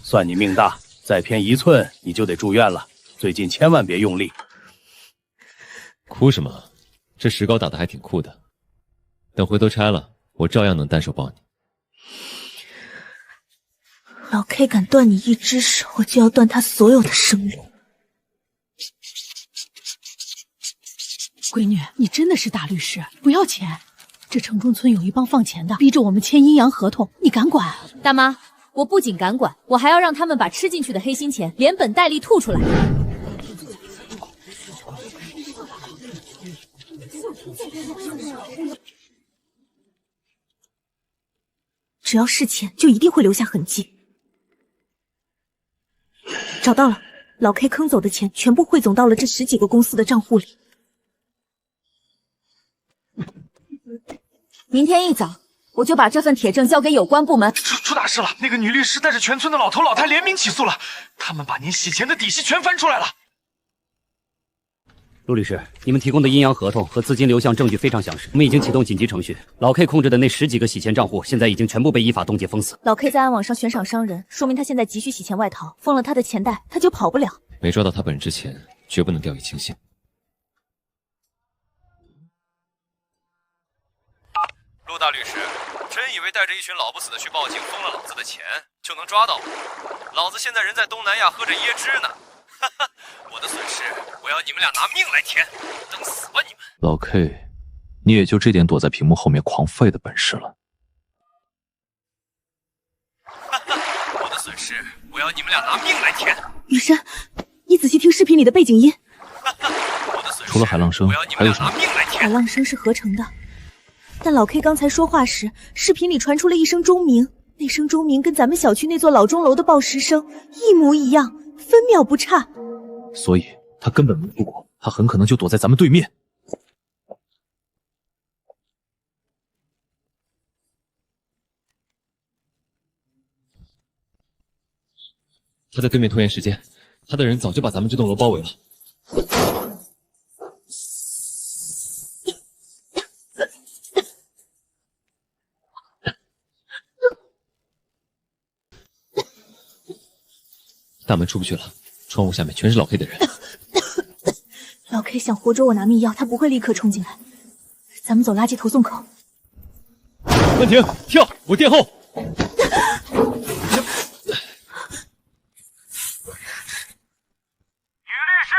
算你命大，再偏1寸你就得住院了。最近千万别用力。哭什么？这石膏打得还挺酷的。等回头拆了，我照样能单手抱你。老 K 敢断你一只手，我就要断他所有的生路。闺女，你真的是大律师，不要钱。这城中村有一帮放钱的，逼着我们签阴阳合同，你敢管？大妈，我不仅敢管，我还要让他们把吃进去的黑心钱连本带利吐出来。只要是钱，就一定会留下痕迹。找到了，老 K 坑走的钱全部汇总到了这10几个公司的账户里。明天一早，我就把这份铁证交给有关部门。出大事了！那个女律师带着全村的老头老太联名起诉了，他们把您洗钱的底细全翻出来了。陆律师，你们提供的阴阳合同和资金流向证据非常详实，我们已经启动紧急程序。老 K 控制的那10几个洗钱账户，现在已经全部被依法冻结封死。老 K 在暗网上悬赏伤人，说明他现在急需洗钱外逃，封了他的钱袋，他就跑不了。没抓到他本人之前，绝不能掉以轻心。陆大律师，真以为带着一群老不死的去报警，封了老子的钱就能抓到我？老子现在人在东南亚喝着椰汁呢。哈哈，我的损失，我要你们俩拿命来填，等死吧你们！老 K， 你也就这点躲在屏幕后面狂吠的本事了。哈哈，我的损失，我要你们俩拿命来填。雨山，你仔细听视频里的背景音。哈哈，我的损失，除了海浪声，还有什么？海浪声是合成的，但老 K 刚才说话时，视频里传出了一声钟鸣，那声钟鸣跟咱们小区那座老钟楼的报时声一模一样，分秒不差。所以他根本没出国，他很可能就躲在咱们对面。他在对面拖延时间，他的人早就把咱们这栋楼包围了。大门出不去了，窗户下面全是老 K 的人。老 K 想活捉我拿密钥，他不会立刻冲进来。咱们走垃圾投送口。暂停，跳，我殿后。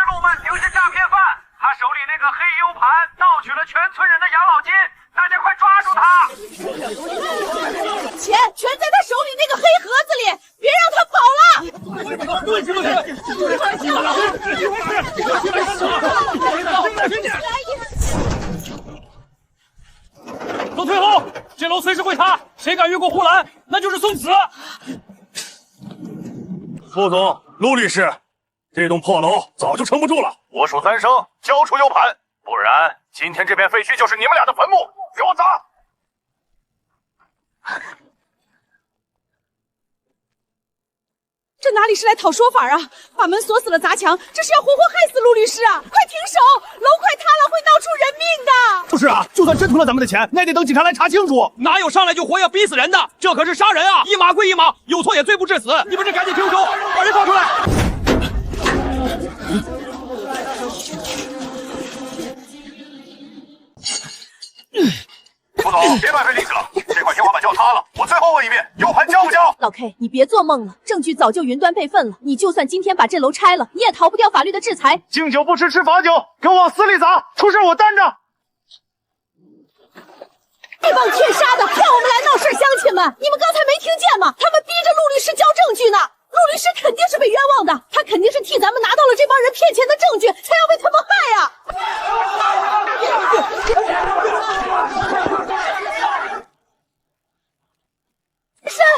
陆曼婷是诈骗犯，他手里那个黑 U 盘盗取了全村人的养老金，大家快抓住他！钱全在他手里那个黑盒子里，别让他跑了！都退后！这楼随时会塌，谁敢越过护栏，那就是送死！副总，陆律师。这栋破楼早就撑不住了，我数3声，交出 U 盘，不然今天这片废墟就是你们俩的坟墓！给我砸！这哪里是来讨说法啊！把门锁死了砸墙，这是要活活害死陆律师啊！快停手！楼快塌了，会闹出人命的！就是啊，就算真吞了咱们的钱，那也得等警察来查清楚。哪有上来就活要逼死人的？这可是杀人啊！一码归一码，有错也罪不至死。你们这赶紧停手，把人放出来！副总，别浪费力气了，这块天花板就要塌了。我最后问一遍，U 盘交不交？老 K， 你别做梦了，证据早就云端备份了。你就算今天把这楼拆了，你也逃不掉法律的制裁。敬酒不吃吃罚酒，给我往死里砸！出事我担着。这帮骗杀的，让我们来闹事，乡亲们，你们刚才没听见吗？他们逼着陆律师交证据呢。陆律师肯定是被冤枉的，他肯定是替咱们拿到了这帮人骗钱的证据，才要被他们害呀！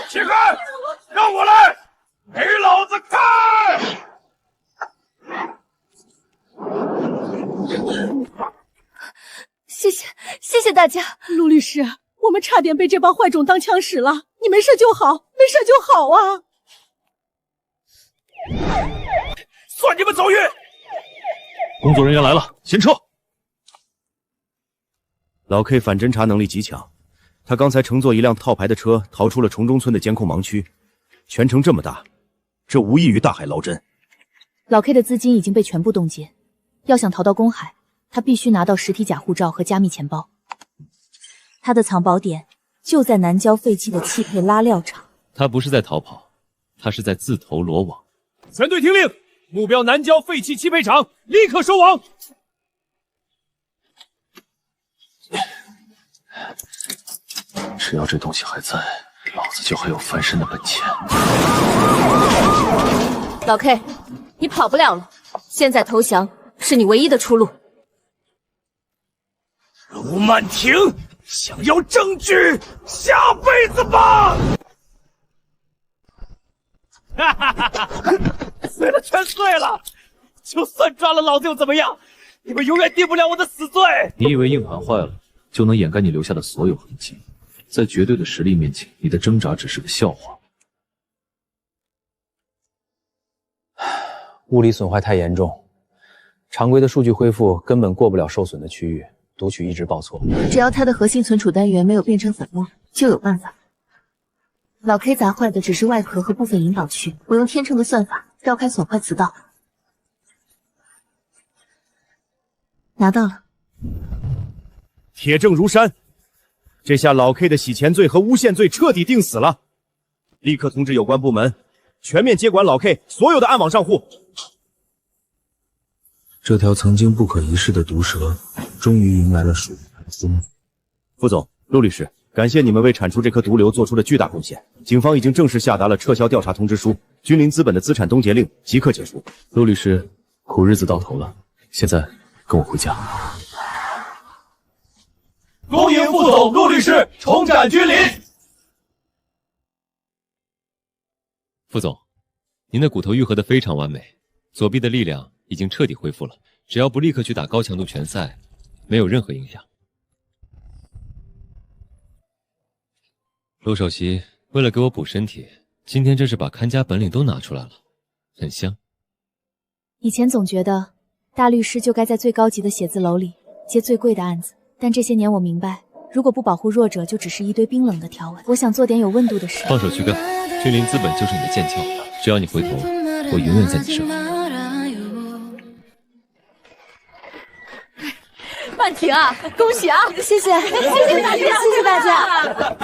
起开！让我来！给老子开！谢谢大家，陆律师，我们差点被这帮坏种当枪使了，你没事就好，没事就好啊！算你们走运！工作人员来了，先撤。老 K 反侦查能力极强，他刚才乘坐一辆套牌的车逃出了崇中村的监控盲区，全程这么大，这无异于大海捞针。老 K 的资金已经被全部冻结，要想逃到公海，他必须拿到实体假护照和加密钱包。他的藏宝点就在南郊废弃的汽配拉料厂。他不是在逃跑，他是在自投罗网。全队听令，目标南郊废弃汽配厂，立刻收网。只要这东西还在，老子就还有翻身的本钱。老 K， 你跑不了了，现在投降是你唯一的出路。陆曼婷，想要证据，下辈子吧！哈哈哈哈！碎了全碎了，就算抓了老子又怎么样？你们永远定不了我的死罪！你以为硬盘坏了就能掩盖你留下的所有痕迹？在绝对的实力面前，你的挣扎只是个笑话。物理损坏太严重，常规的数据恢复根本过不了受损的区域，读取一直报错。只要它的核心存储单元没有变成粉末，就有办法。老 K 砸坏的只是外壳和部分引导区，我用天秤的算法绕开损坏磁道，拿到了。铁证如山，这下老 K 的洗钱罪和诬陷罪彻底定死了。立刻通知有关部门，全面接管老 K 所有的暗网账户。这条曾经不可一世的毒蛇，终于迎来了属于它的终结。副总，陆律师，感谢你们为铲除这颗毒瘤做出了巨大贡献。警方已经正式下达了撤销调查通知书，君临资本的资产冻结令即刻解除。陆律师，苦日子到头了，现在跟我回家。恭迎副总陆律师重展君临。副总，您的骨头愈合得非常完美，左臂的力量已经彻底恢复了，只要不立刻去打高强度拳赛，没有任何影响。陆首席为了给我补身体，今天真是把看家本领都拿出来了，很香。以前总觉得大律师就该在最高级的写字楼里接最贵的案子，但这些年我明白，如果不保护弱者，就只是一堆冰冷的条文。我想做点有温度的事。放手去干，君临资本就是你的剑鞘，只要你回头，我永远在你身后。曼婷啊，恭喜啊！谢谢，谢谢大家，谢谢大家。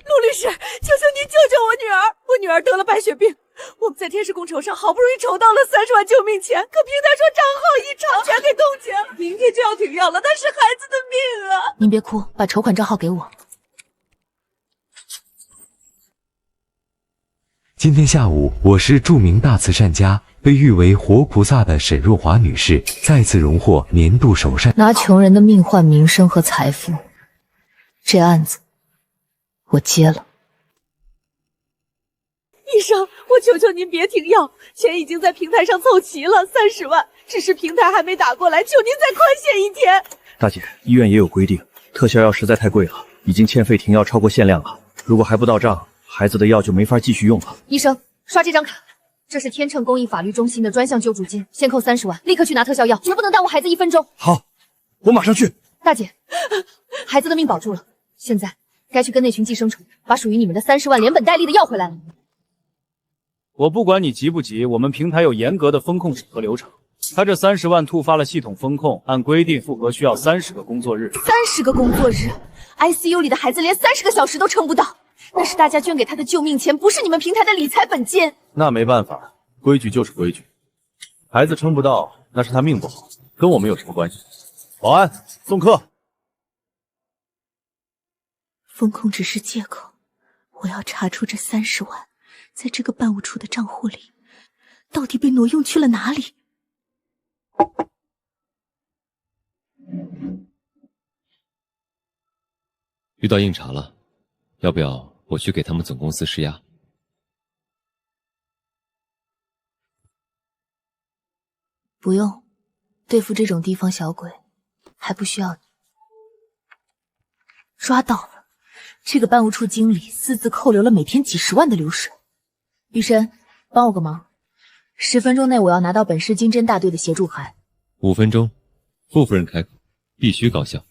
陆律师，求求您救救我女儿！我女儿得了白血病，我们在天使工程上好不容易筹到了30万救命钱，可平台说账号异常，全给冻结了，明天就要停药了，那是孩子的命啊！您别哭，把筹款账号给我。今天下午，我市著名大慈善家、被誉为活菩萨的沈若华女士再次荣获年度首善。拿穷人的命换名声和财富，这案子我接了。医生，我求求您别停药，钱已经在平台上凑齐了30万，只是平台还没打过来，求您再宽限一天。大姐，医院也有规定，特效药实在太贵了，已经欠费停药超过限量了，如果还不到账，孩子的药就没法继续用了。医生，刷这张卡，这是天秤公益法律中心的专项救助金，先扣30万，立刻去拿特效药，绝不能耽误孩子1分钟。好，我马上去。大姐，孩子的命保住了，现在该去跟那群寄生虫把属于你们的30万连本带利的要回来了。我不管你急不急，我们平台有严格的风控审核流程。他这30万突发了系统风控，按规定复核需要30个工作日。30个工作日 ，ICU 里的孩子连30个小时都撑不到。那是大家捐给他的救命钱，不是你们平台的理财本金。那没办法，规矩就是规矩。孩子撑不到，那是他命不好，跟我们有什么关系？保安，送客。风控只是借口，我要查出这30万在这个办务处的账户里到底被挪用去了哪里。遇到硬茬了，要不要我去给他们总公司施压？不用，对付这种地方小鬼，还不需要你。抓到了，这个办务处经理私自扣留了每天几10万的流水。雨神，帮我个忙，10分钟内我要拿到本市经侦大队的协助函。5分钟，傅夫人开口，必须高效。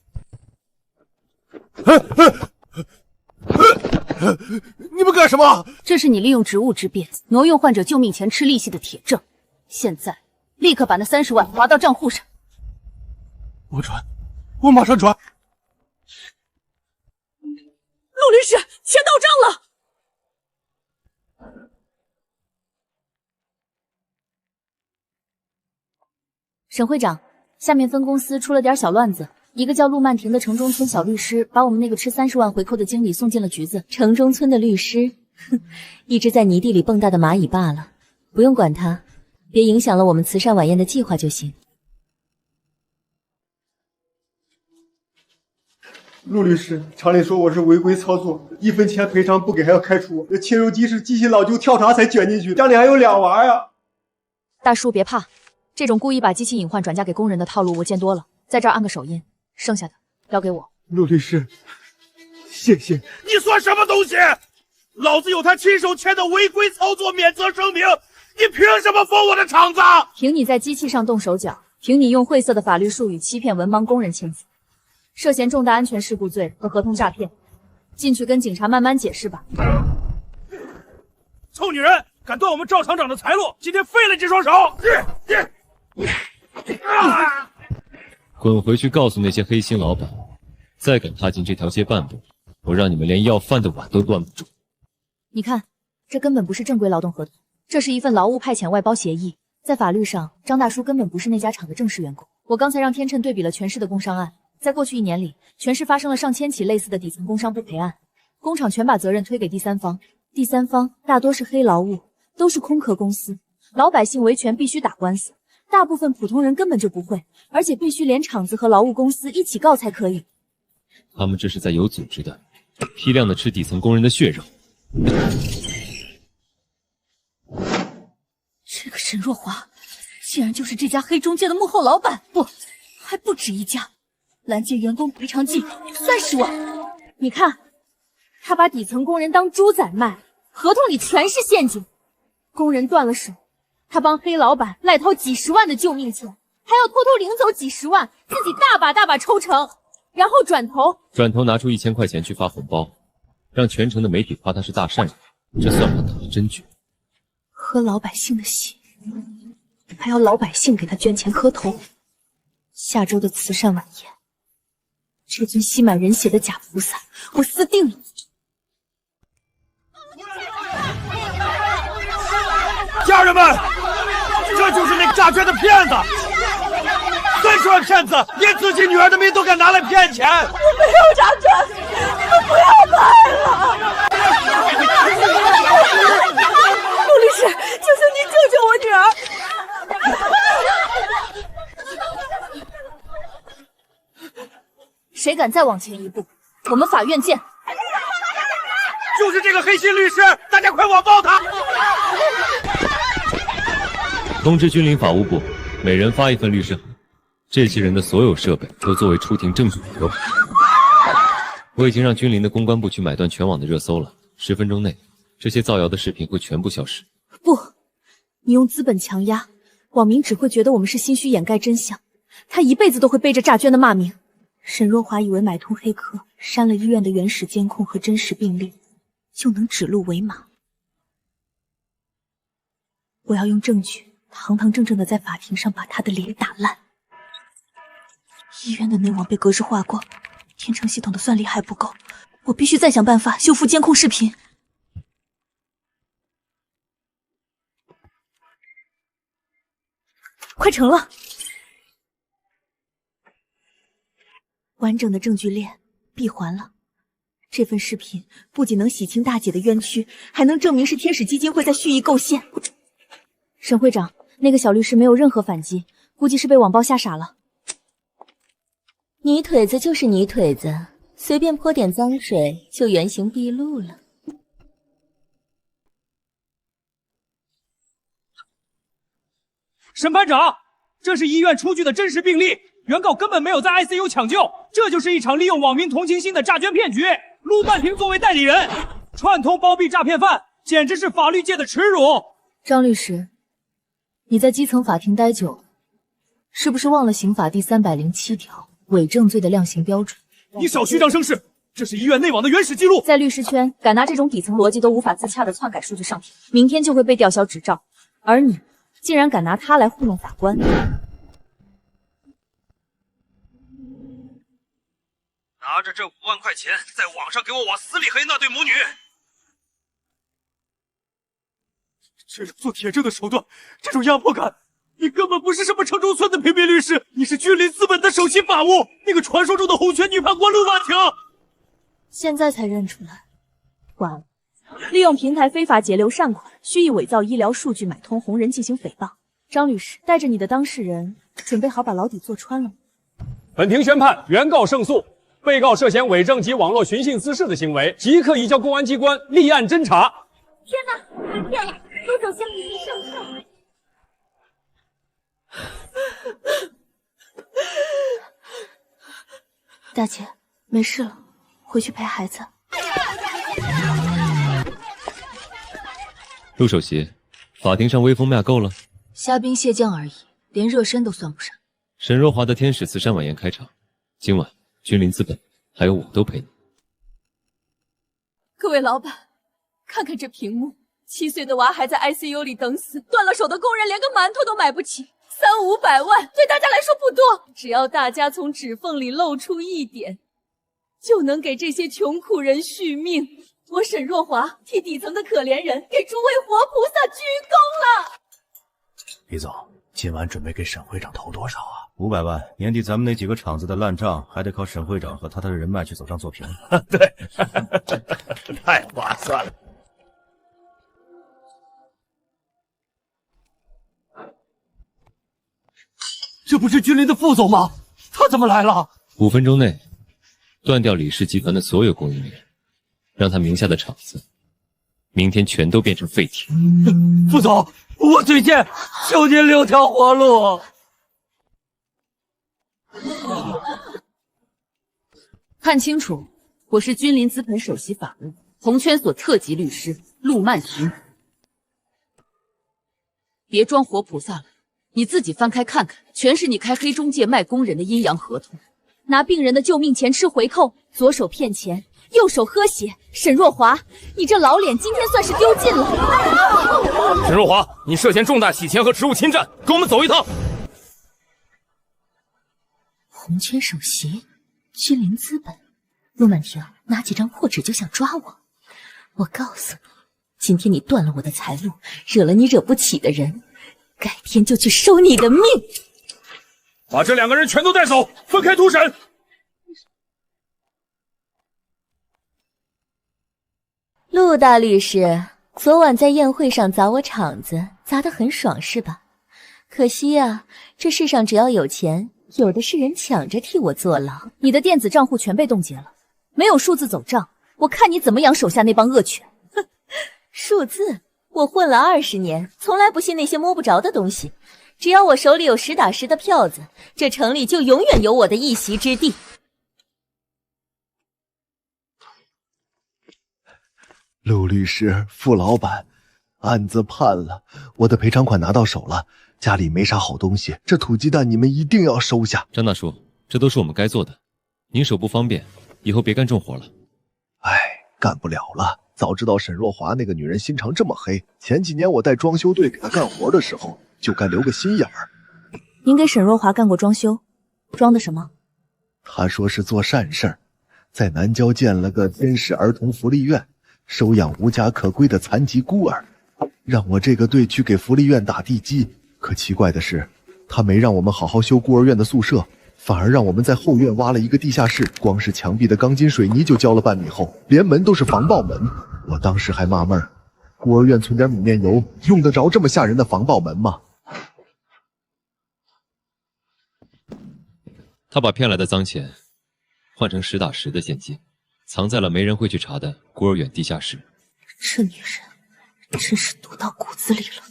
你们干什么？这是你利用职务之便挪用患者救命钱吃利息的铁证，现在立刻把那30万划到账户上。我转，我马上转。陆律师，钱到账了。沈会长，下面分公司出了点小乱子。一个叫陆曼婷的城中村小律师，把我们那个吃30万回扣的经理送进了局子。城中村的律师，一只在泥地里蹦跶的蚂蚁罢了，不用管他，别影响了我们慈善晚宴的计划就行。陆律师，厂里说我是违规操作，1分钱赔偿不给还要开除我。这切肉机是机器老旧跳闸才卷进去，家里还有2娃呀。大叔别怕，这种故意把机器隐患转嫁给工人的套路我见多了，在这儿按个手印。剩下的交给我。陆律师，谢谢。你算什么东西？老子有他亲手签的违规操作免责声明，你你凭什么封我的厂子？凭你在机器上动手脚，凭你用晦涩的法律术语欺骗文盲工人签字，涉嫌重大安全事故罪和合同诈骗，进去跟警察慢慢解释吧。臭女人，敢断我们赵厂长的财路，今天废了这双手！滚回去告诉那些黑心老板，再敢踏进这条街半步，我让你们连要饭的碗都端不住。你看，这根本不是正规劳动合同，这是一份劳务派遣外包协议。在法律上，张大叔根本不是那家厂的正式员工。我刚才让天秤对比了全市的工伤案，在过去1年里，全市发生了上千起类似的底层工伤不赔案，工厂全把责任推给第三方，第三方大多是黑劳务，都是空壳公司，老百姓维权必须打官司，大部分普通人根本就不会，而且必须连厂子和劳务公司一起告才可以。他们这是在有组织的、批量的吃底层工人的血肉。这个沈若华，竟然就是这家黑中介的幕后老板，不，还不止一家。拦截员工赔偿金30万，你看，他把底层工人当猪仔卖，合同里全是陷阱。工人断了手，他帮黑老板赖掏几十万的救命钱，还要偷偷领走几十万，自己大把抽成，然后转头拿出1000块钱去发红包，让全城的媒体夸他是大善人，这算盘打得真绝。喝老百姓的血，还要老百姓给他捐钱磕头。下周的慈善晚宴，这尊吸满人血的假菩萨，我撕定了！家人们，这就是那个诈捐的骗子！30万骗子，连自己女儿的命都敢拿来骗钱！我没有诈捐，你们不要卖了！陆律师，求求你救救我女儿！谁敢再往前一步，我们法院见！就是这个黑心律师，大家快网暴他！通知军林法务部，每人发1份律师函，这些人的所有设备都作为出庭证据使用。我已经让军林的公关部去买断全网的热搜了，10分钟内，这些造谣的视频会全部消失。不，你用资本强压，网民只会觉得我们是心虚掩盖真相，他一辈子都会背着诈捐的骂名。沈若华以为买通黑客，删了医院的原始监控和真实病历，就能指鹿为马。我要用证据堂堂正正的在法庭上把他的脸打烂。医院的内网被格式化过，天成系统的算力还不够，我必须再想办法修复监控视频。快成了！完整的证据链闭环了。这份视频不仅能洗清大姐的冤屈，还能证明是天使基金会在蓄意构陷。沈会长，那个小律师没有任何反击，估计是被网暴吓傻了。泥腿子就是泥腿子，随便泼点脏水就原形毕露了。审判长，这是医院出具的真实病例，原告根本没有在 ICU 抢救，这就是一场利用网民同情心的诈捐骗局。陆曼婷作为代理人，串通包庇诈骗犯，简直是法律界的耻辱。张律师，你在基层法庭待久，是不是忘了刑法第307条伪证罪的量刑标准？你少虚张声势，这是医院内网的原始记录。在律师圈，敢拿这种底层逻辑都无法自洽的篡改数据上庭，明天就会被吊销执照。而你竟然敢拿它来糊弄法官！拿着这5万块钱，在网上给我往死里黑那对母女！这种做铁证的手段，这种压迫感，你根本不是什么城中村的平民律师，你是君临资本的首席法务，那个传说中的红拳女判官陆婉婷。现在才认出来，完了！利用平台非法截留善款，蓄意伪造医疗数据，买通红人进行诽谤。张律师，带着你的当事人，准备好把牢底坐穿了吗？本庭宣判，原告胜诉。被告涉嫌伪证及网络寻衅滋事的行为，即刻移交公安机关立案侦查。天哪，被骗了！卢首相已经胜诉。大姐，没事了，回去陪孩子。陆首席，法庭上威风骂够了，虾兵蟹将而已，连热身都算不上。沈若华的天使慈善晚宴开场，今晚君临资本还有我都陪你。各位老板，看看这屏幕，7岁的娃还在 ICU 里等死，断了手的工人连个馒头都买不起，300-500万对大家来说不多，只要大家从指缝里露出一点，就能给这些穷苦人续命。我沈若华替底层的可怜人给诸位活菩萨鞠躬了。李总，今晚准备给沈会长投多少啊？500万，年底咱们那几个厂子的烂账还得靠沈会长和他的人脉去走账做平。对，太划算了。这不是君临的副总吗？他怎么来了？5分钟内断掉李氏集团的所有供应链，让他名下的厂子明天全都变成废铁。副总，我推荐，求您留条活路。看清楚，我是君临资本首席法务，红圈所特级律师陆曼寻。别装活菩萨了，你自己翻开看看，全是你开黑中介卖工人的阴阳合同，拿病人的救命钱吃回扣，左手骗钱，右手喝血。沈若华，你这老脸今天算是丢尽了。沈若华，你涉嫌重大洗钱和职务侵占，跟我们走一趟。红圈首席，君临资本，陆曼婷拿几张破纸就想抓我。我告诉你，今天你断了我的财路，惹了你惹不起的人，改天就去收你的命。把这2个人全都带走，分开突审。陆大律师，昨晚在宴会上砸我场子，砸得很爽是吧？可惜啊，这世上只要有钱，有的是人抢着替我坐牢。你的电子账户全被冻结了，没有数字走账，我看你怎么养手下那帮恶犬。哼，数字，我混了20年，从来不信那些摸不着的东西。只要我手里有实打实的票子，这城里就永远有我的一席之地。陆律师，傅老板，案子判了，我的赔偿款拿到手了，家里没啥好东西，这土鸡蛋你们一定要收下。张大叔，这都是我们该做的，您手不方便，以后别干重活了。唉，干不了了。早知道沈若华那个女人心肠这么黑，前几年我带装修队给她干活的时候，就该留个心眼儿。您给沈若华干过装修，装的什么？她说是做善事儿，在南郊建了个天使儿童福利院，收养无家可归的残疾孤儿，让我这个队去给福利院打地基。可奇怪的是，他没让我们好好修孤儿院的宿舍，反而让我们在后院挖了一个地下室，光是墙壁的钢筋水泥就浇了半米厚，连门都是防爆门。我当时还纳闷儿，孤儿院存点米面油，用得着这么吓人的防爆门吗？他把骗来的脏钱换成实打实的现金，藏在了没人会去查的孤儿院地下室。这女人真是毒到骨子里了。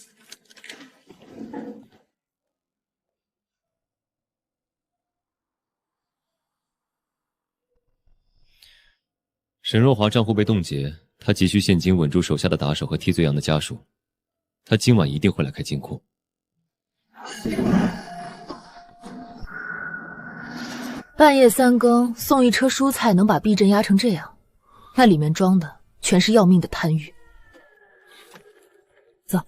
沈若华账户被冻结，他急需现金稳住手下的打手和替罪羊的家属。他今晚一定会来开金库。半夜3更送一车蔬菜，能把避震压成这样，那里面装的全是要命的贪欲。走。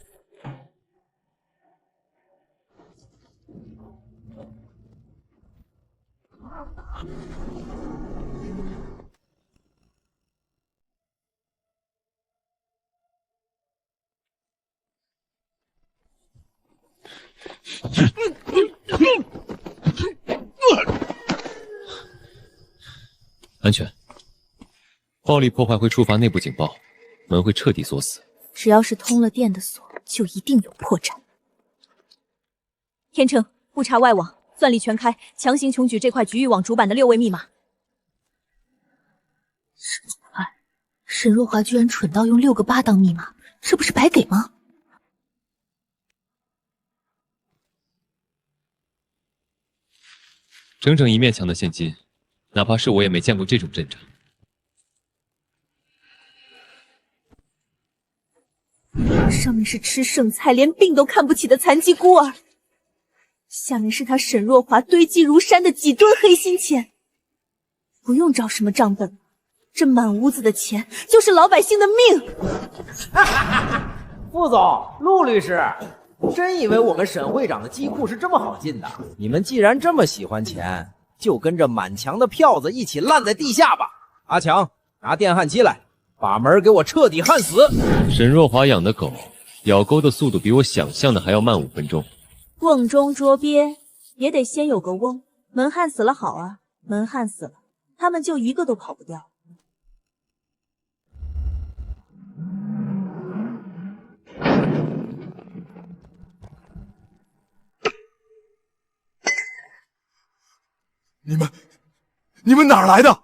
安全。暴力破坏会触发内部警报，门会彻底锁死。只要是通了电的锁，就一定有破绽。天成，不查外网，算力全开，强行穷举这块局域网主板的6位密码。沈若华居然蠢到用6个8当密码，这不是白给吗？整整1面墙的现金，哪怕是我也没见过这种阵仗。上面是吃剩菜连病都看不起的残疾孤儿，下面是他沈若华堆积如山的几吨黑心钱。不用找什么账本，这满屋子的钱就是老百姓的命。副总，陆律师，真以为我们沈会长的机库是这么好进的？你们既然这么喜欢钱，就跟着满墙的票子一起烂在地下吧。阿强，拿电焊机来，把门给我彻底焊死。沈若华养的狗咬钩的速度比我想象的还要慢5分钟。瓮中捉鳖也得先有个瓮，门焊死了好啊，门焊死了，他们就一个都跑不掉。你们哪儿来的？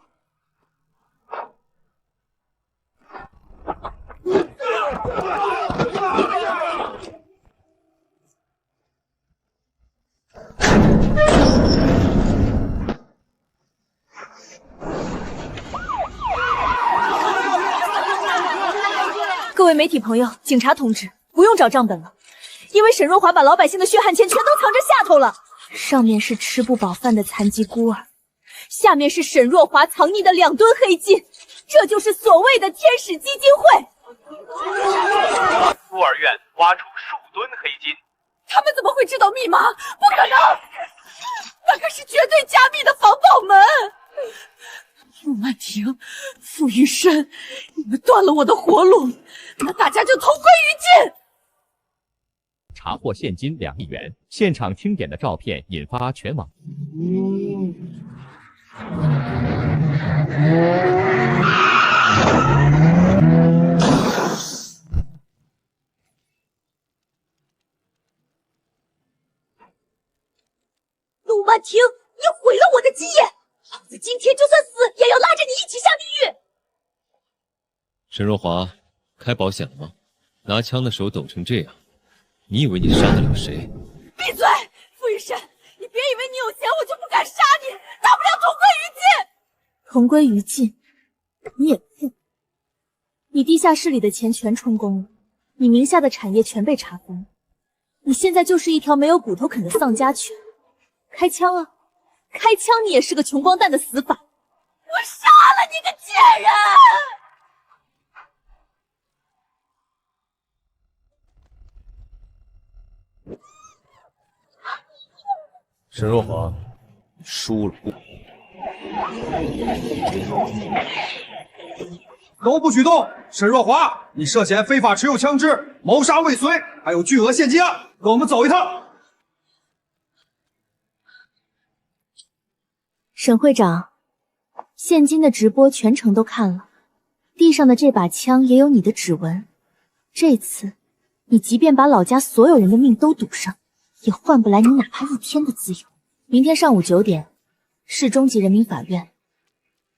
各位媒体朋友，警察同志，不用找账本了，因为沈若华把老百姓的血汗钱全都藏着下头了。上面是吃不饱饭的残疾孤儿，下面是沈若华藏匿的2吨黑金，这就是所谓的天使基金会。孤儿院挖出数吨黑金，他们怎么会知道密码？不可能，那可是绝对加密的防爆门。陆曼婷、傅玉山，你们断了我的活路，那大家就同归于尽。查获现金2亿元，现场清点的照片引发全网。陆曼婷，你毁了我的基业，老子今天就算死也要拉着你一起下地狱。沈若华，开保险了吗？拿枪的手抖成这样，你以为你杀得了谁？闭嘴，傅玉山，你别以为你有钱我就不敢杀你，大不了同归于尽。同归于尽？你也配？你地下室里的钱全充公了，你名下的产业全被查封，你现在就是一条没有骨头啃的丧家犬。开枪啊！开枪你也是个穷光蛋的死法！我杀了你个贱人！沈若华，你输了。都不许动！沈若华，你涉嫌非法持有枪支、谋杀未遂，还有巨额现金案，跟我们走一趟。沈会长，现金的直播全程都看了，地上的这把枪也有你的指纹。这次，你即便把老家所有人的命都赌上，也换不来你哪怕1天的自由。明天上午9点，市中级人民法院，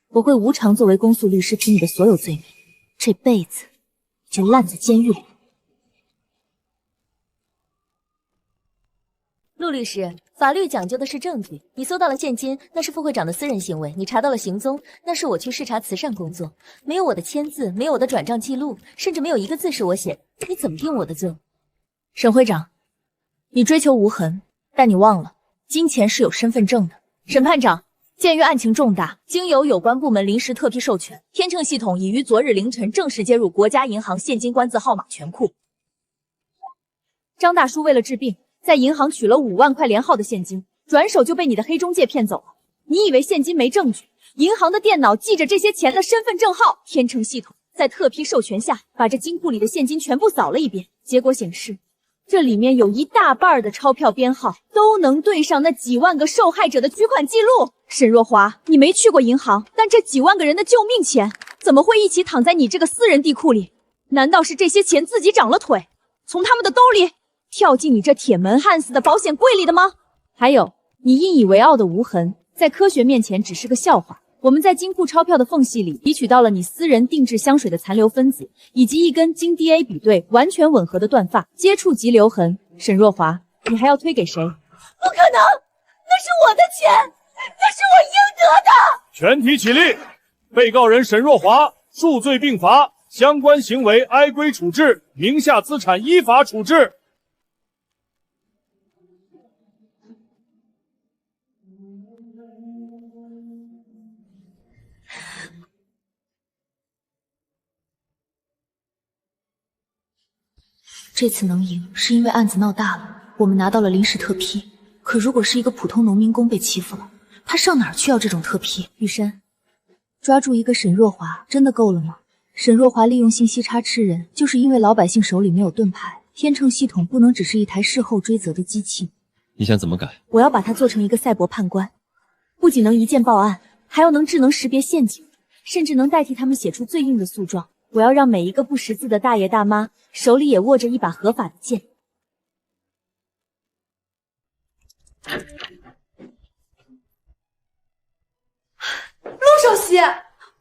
我会无偿作为公诉律师提你的所有罪名，这辈子就烂在监狱里。陆律师，法律讲究的是证据。你搜到了现金，那是副会长的私人行为；你查到了行踪，那是我去视察慈善工作，没有我的签字，没有我的转账记录，甚至没有一个字是我写的，你怎么定我的罪？沈会长，你追求无痕，但你忘了，金钱是有身份证的。审判长，鉴于案情重大，经由有关部门临时特批授权，天秤系统已于昨日凌晨正式接入国家银行现金官字号码全库。张大叔为了治病，在银行取了5万块连号的现金，转手就被你的黑中介骗走了。你以为现金没证据，银行的电脑记着这些钱的身份证号，天秤系统在特批授权下，把这金库里的现金全部扫了一遍，结果显示，这里面有1大半的钞票编号都能对上那几万个受害者的取款记录。沈若华，你没去过银行，但这几万个人的救命钱怎么会一起躺在你这个私人地库里？难道是这些钱自己长了腿，从他们的兜里跳进你这铁门焊死的保险柜里的吗？还有，你引以为傲的无痕，在科学面前只是个笑话。我们在金库钞票的缝隙里提取到了你私人定制香水的残留分子，以及一根经 DNA 比对完全吻合的断发，接触即留痕。沈若华，你还要推给谁？不可能，那是我的钱，那是我应得的。全体起立，被告人沈若华数罪并罚，相关行为挨规处置，名下资产依法处置。这次能赢，是因为案子闹大了，我们拿到了临时特批。可如果是一个普通农民工被欺负了，他上哪儿去要这种特批？雨山，抓住一个沈若华真的够了吗？沈若华利用信息差吃人，就是因为老百姓手里没有盾牌，天秤系统不能只是一台事后追责的机器。你想怎么改？我要把它做成一个赛博判官，不仅能一键报案，还要能智能识别陷阱，甚至能代替他们写出最硬的诉状。我要让每一个不识字的大爷大妈手里也握着一把合法的剑。陆首席，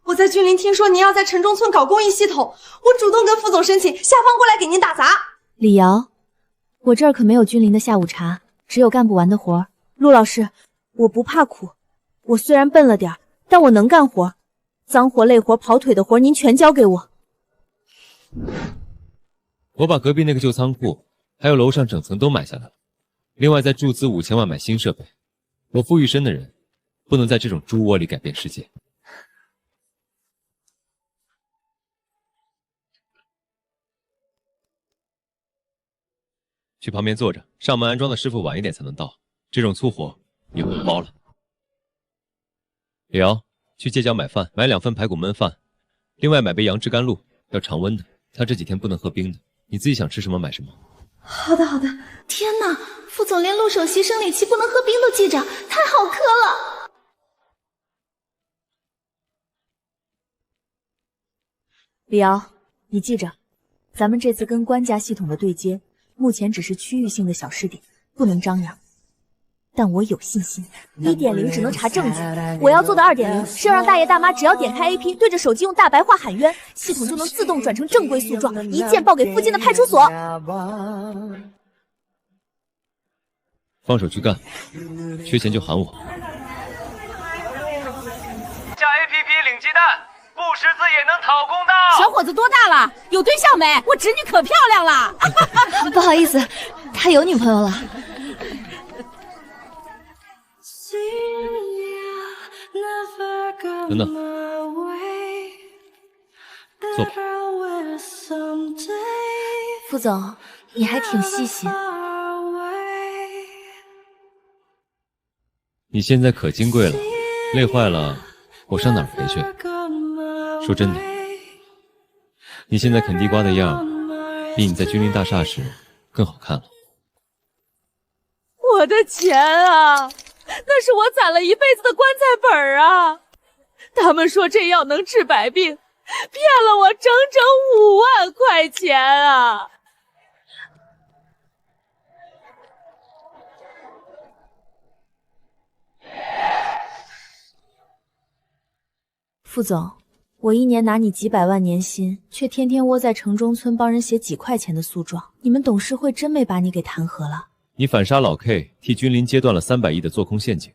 我在君临听说您要在城中村搞公益系统，我主动跟副总申请，下放过来给您打杂。李瑶，我这儿可没有君临的下午茶，只有干不完的活儿。陆老师，我不怕苦，我虽然笨了点，但我能干活，脏活累活跑腿的活您全交给我。我把隔壁那个旧仓库还有楼上整层都买下来了，另外再注资5000万买新设备。我傅玉生的人不能在这种猪窝里改变世界。去旁边坐着，上门安装的师傅晚一点才能到，这种粗活一会儿包了。李瑶，去街角买饭，买2份排骨焖饭，另外买杯杨枝甘露，要常温的。他这几天不能喝冰的，你自己想吃什么买什么。好的好的。天哪，副总连陆首席生理期不能喝冰都记着，太好磕了。李瑶，你记着，咱们这次跟官家系统的对接，目前只是区域性的小试点，不能张扬。但我有信心。1.0 只能查证据，我要做的2.0是要让大爷大妈只要点开 AP， 对着手机用大白话喊冤，系统就能自动转成正规诉状，一键报给附近的派出所。放手去干，缺钱就喊我。下 APP 领鸡蛋，不识字也能讨公道。小伙子多大了？有对象没？我侄女可漂亮了。不好意思，他有女朋友了。等等，坐吧。副总，你还挺细心。你现在可金贵了，累坏了，我上哪儿陪去？说真的，你现在啃地瓜的样，比你在君临大厦时更好看了。我的钱啊，那是我攒了一辈子的棺材本啊！他们说这药能治百病，骗了我整整5万块钱啊！副总，我1年拿你几百万年薪，却天天窝在城中村帮人写几块钱的诉状，你们董事会真没把你给弹劾了？你反杀老 K， 替君临截断了300亿的做空陷阱，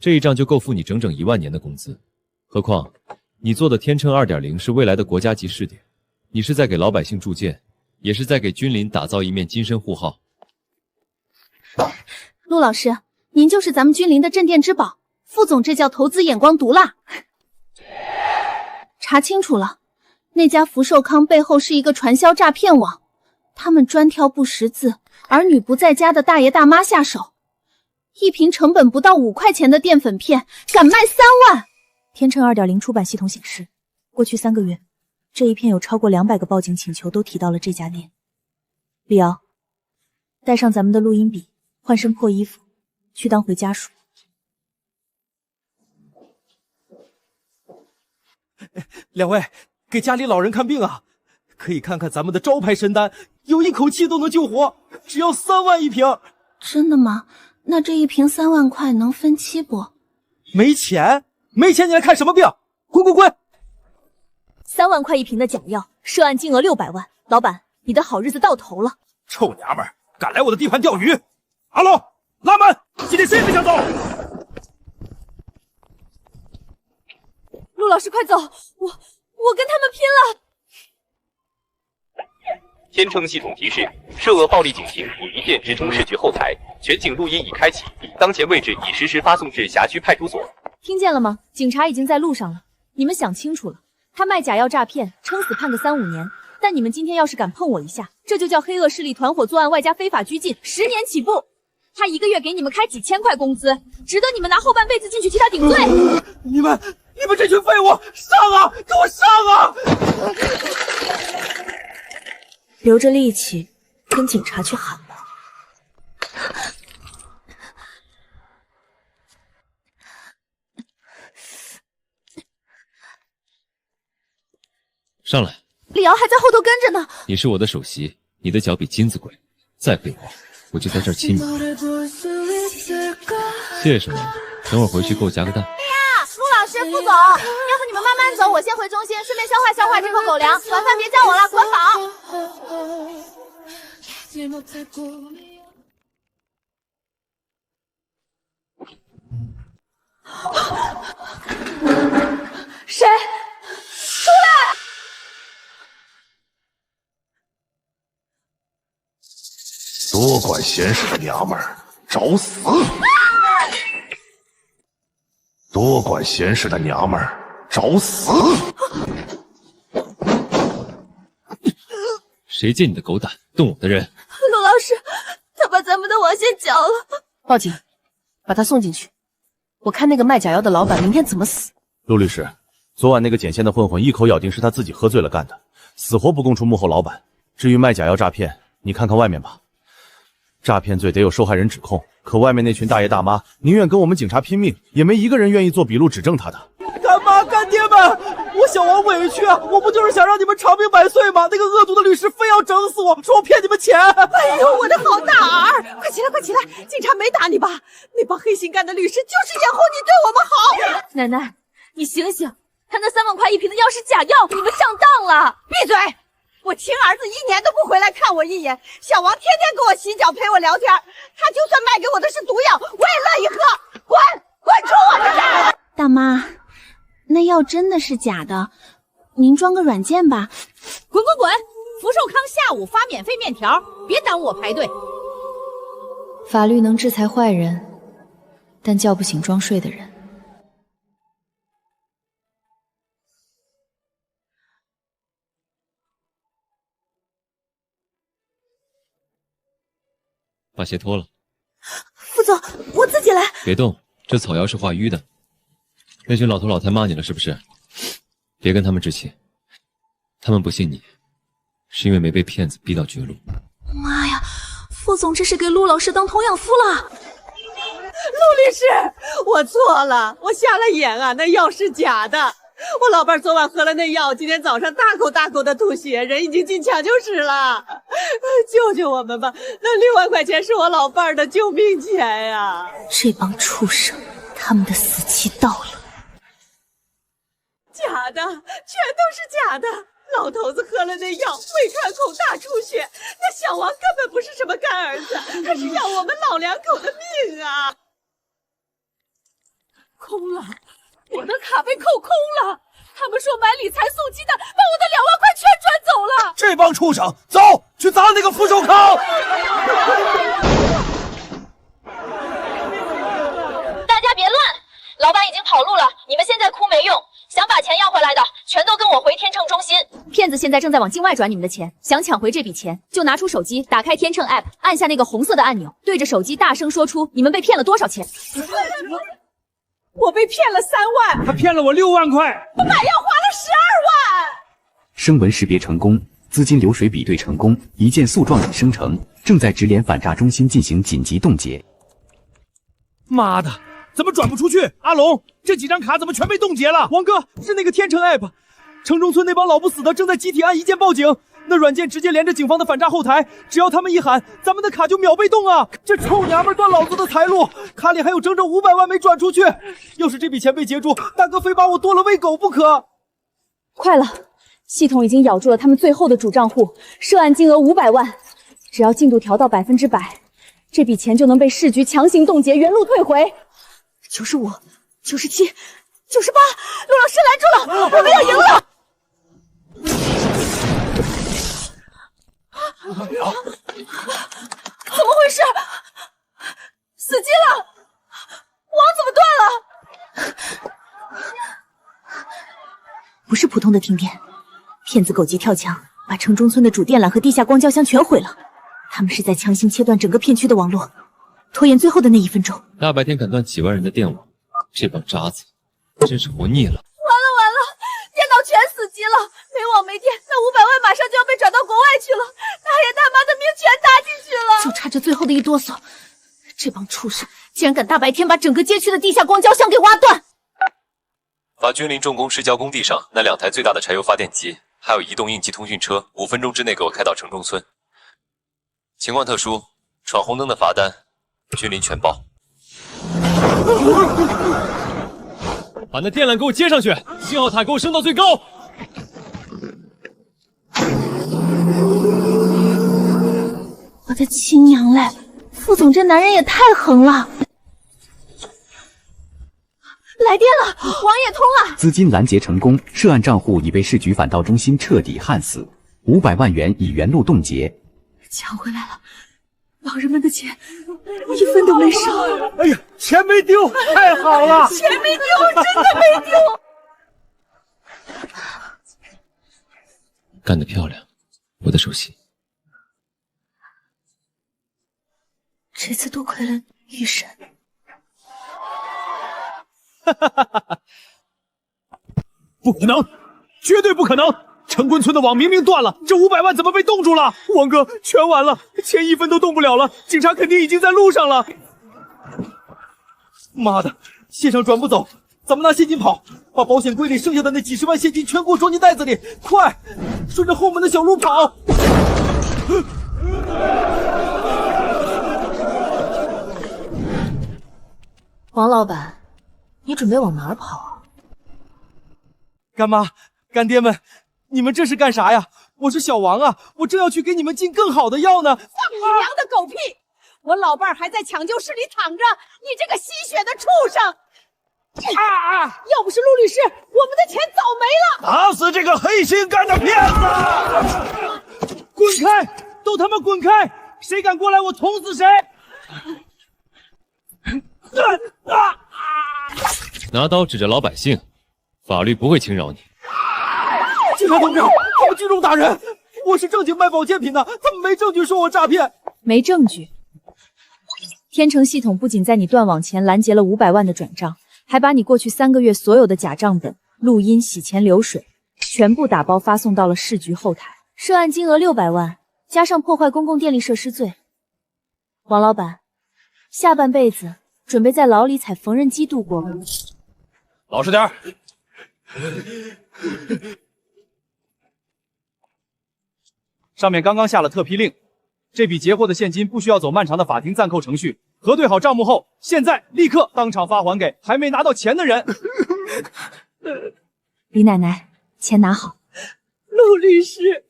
这一仗就够付你整整1万年的工资。何况你做的天秤 2.0 是未来的国家级试点，你是在给老百姓铸剑，也是在给君临打造一面金身护号。陆老师，您就是咱们君临的镇店之宝，副总这叫投资眼光毒辣。查清楚了，那家福寿康背后是一个传销诈骗网，他们专挑不识字、儿女不在家的大爷大妈下手，一瓶成本不到5块钱的淀粉片敢卖3万。天秤 2.0 出版系统显示，过去3个月，这一片有超过200个报警请求都提到了这家店。李瑶，带上咱们的录音笔，换身破衣服，去当回家属。两位，给家里老人看病啊，可以看看咱们的招牌神丹，有一口气都能救活，只要3万一瓶。真的吗？那这一瓶3万块能分期不？没钱？没钱你来看什么病？滚滚滚！3万块一瓶的假药，涉案金额600万。老板，你的好日子到头了！臭娘们儿，敢来我的地盘钓鱼！阿龙，拉满，今天谁也别想走！陆老师，快走！我跟他们拼了！天秤系统提示：涉恶暴力警情已移件直通市局后台，全景录音已开启，当前位置已实时发送至辖区派出所。听见了吗？警察已经在路上了。你们想清楚了，他卖假药诈骗，撑死判个3、5年。但你们今天要是敢碰我一下，这就叫黑恶势力团伙作案，外加非法拘禁，10年起步。他1个月给你们开几千块工资，值得你们拿后半辈子进去替他顶罪。你们这群废物，上啊！给我上啊！留着力气跟警察去喊吧。上来。李瑶还在后头跟着呢。你是我的首席，你的脚比金子贵。再废话，我就在这儿亲你。谢什么？等会儿回去给我加个蛋。陆老师、副总，要不你们慢慢走，我先回中心，顺便消化消化这口狗粮。晚饭别叫我了，管饱。谁？出来！多管闲事的娘们儿，找死！多管闲事的娘们儿，找死！谁借你的狗胆动我的人？陆老师，他把咱们的网线缴了。报警，把他送进去。我看那个卖假药的老板明天怎么死。陆律师，昨晚那个捡线的混混一口咬定是他自己喝醉了干的，死活不供出幕后老板。至于卖假药诈骗，你看看外面吧。诈骗罪得有受害人指控，可外面那群大爷大妈宁愿跟我们警察拼命，也没一个人愿意做笔录指证他的。干妈干爹们，我小王委屈啊！我不就是想让你们长命百岁吗？那个恶毒的律师非要整死我，说我骗你们钱。哎呦，我的好大儿，快起来，快起来！警察没打你吧？那帮黑心干的律师就是眼红你对我们好。奶奶，你醒醒！他那3万块1瓶的药是假药，你们上当了！闭嘴！我亲儿子1年都不回来看我一眼，小王天天给我洗脚陪我聊天，他就算卖给我的是毒药，我也乐意喝。滚出我这儿！大妈，那药真的是假的，您装个软件吧。滚！福寿康下午发免费面条，别耽误我排队。法律能制裁坏人，但叫不醒装睡的人。把鞋脱了。副总，我自己来。别动，这草药是化瘀的。那群老头老太骂你了是不是？别跟他们置气，他们不信你，是因为没被骗子逼到绝路。妈呀，副总这是给陆老师当童养夫了。陆律师，我错了，我瞎了眼啊，那药是假的。我老伴昨晚喝了那药，今天早上大口的吐血，人已经进抢救室了。救救我们吧，那6万块钱是我老伴的救命钱呀！这帮畜生，他们的死期到了。假的，全都是假的。老头子喝了那药，胃穿孔大出血。那小王根本不是什么干儿子，他是要我们老两口的命啊！空了，我的卡被扣空了。他们说买理财送鸡蛋，把我的2万块全转走了。这帮畜生，走去砸那个福寿康！大家别乱，老板已经跑路了，你们现在哭没用。想把钱要回来的，全都跟我回天秤中心。骗子现在正在往境外转你们的钱，想抢回这笔钱，就拿出手机，打开天秤 App， 按下那个红色的按钮，对着手机大声说出你们被骗了多少钱。我被骗了3万，他骗了我6万块，我买药花了12万。声纹识别成功，资金流水比对成功，一件诉状已生成，正在直连反诈中心进行紧急冻结。妈的，怎么转不出去？阿龙，这几张卡怎么全被冻结了？王哥，是那个天成 app， 城中村那帮老不死的正在集体按一键报警，那软件直接连着警方的反诈后台，只要他们一喊，咱们的卡就秒被冻啊！这臭娘们断老子的财路，卡里还有整整500万没转出去，要是这笔钱被截住，大哥非把我剁了喂狗不可！快了，系统已经咬住了他们最后的主账户，涉案金额500万，只要进度调到100%，这笔钱就能被市局强行冻结，原路退回。95、97、98，陆老师拦住了，我们要赢了！怎么回事？死机了！网怎么断了？不是普通的停电，骗子狗急跳墙，把城中村的主电缆和地下光胶箱全毁了。他们是在强行切断整个片区的网络，拖延最后的那1分钟。大白天敢断几万人的电网，这帮渣子真是活腻了。完了，电脑全死机了，没网没电，那500万马上就要被转到国外去了，大爷大妈的命全搭进去了，就差这最后的一哆嗦。这帮畜生竟然敢大白天把整个街区的地下光胶箱给挖断！把君临重工市郊工地上那2台最大的柴油发电机，还有移动应急通讯车，5分钟之内给我开到城中村。情况特殊，闯红灯的罚单，君临全包。把那电缆给我接上去，信号塔给我升到最高。我的亲娘嘞！副总这男人也太横了！来电了，网也通了，资金拦截成功，涉案账户已被市局反盗中心彻底焊死，500万元已原路冻结。抢回来了，老人们的钱1分都没少。哎呀，钱没丢，太好了！钱没丢，真的没丢。干得漂亮，我的首席。这次多亏了玉神。不可能，绝对不可能！陈坤村的网明明断了，这500万怎么被冻住了？王哥，全完了，钱1分都动不了了，警察肯定已经在路上了。妈的，线上转不走，咱们拿现金跑，把保险柜里剩下的那几10万现金全给我装进袋子里，快，顺着后门的小路跑。王老板，你准备往哪儿跑啊？干妈、干爹们，你们这是干啥呀？我是小王啊，我正要去给你们进更好的药呢。放你娘的狗屁！我老伴儿还在抢救室里躺着，你这个吸血的畜生！要不是陆律师，我们的钱早没了。打死这个黑心干的骗子！滚开！都他妈滚开！谁敢过来，我捅死谁！拿刀指着老百姓，法律不会轻饶你。警察同志，他们聚众打人！我是正经卖保健品的，他们没证据说我诈骗。没证据。天成系统不仅在你断网前拦截了500万的转账，还把你过去3个月所有的假账本、录音、洗钱流水全部打包发送到了市局后台，涉案金额600万，加上破坏公共电力设施罪。王老板，下半辈子准备在牢里踩缝纫机度过吗？老实点儿。上面刚刚下了特批令，这笔截获的现金不需要走漫长的法庭暂扣程序，核对好账目后，现在立刻当场发还给还没拿到钱的人。李奶奶，钱拿好。陆律师，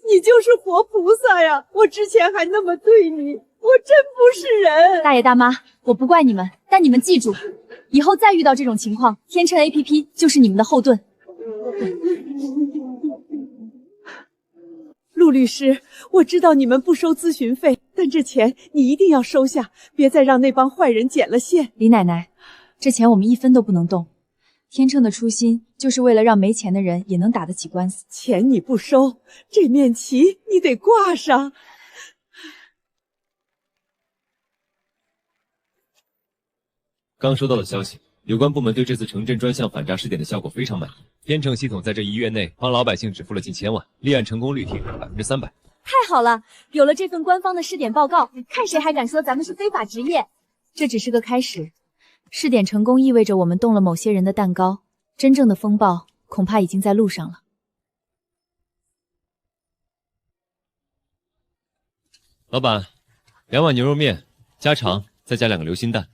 你就是活菩萨呀！我之前还那么对你，我真不是人。大爷大妈，我不怪你们，但你们记住，以后再遇到这种情况，天成 APP 就是你们的后盾。陆律师，我知道你们不收咨询费，但这钱你一定要收下，别再让那帮坏人剪了线。李奶奶，这钱我们1分都不能动。天成的初心就是为了让没钱的人也能打得起官司。钱你不收，这面旗你得挂上。刚收到的消息，有关部门对这次城镇专项反诈试点的效果非常满意。天成系统在这1月内帮老百姓止付了近1000万，立案成功率提升了300%。太好了，有了这份官方的试点报告，看谁还敢说咱们是非法职业。这只是个开始，试点成功意味着我们动了某些人的蛋糕，真正的风暴恐怕已经在路上了。老板，2碗牛肉面，加肠，再加2个流心蛋。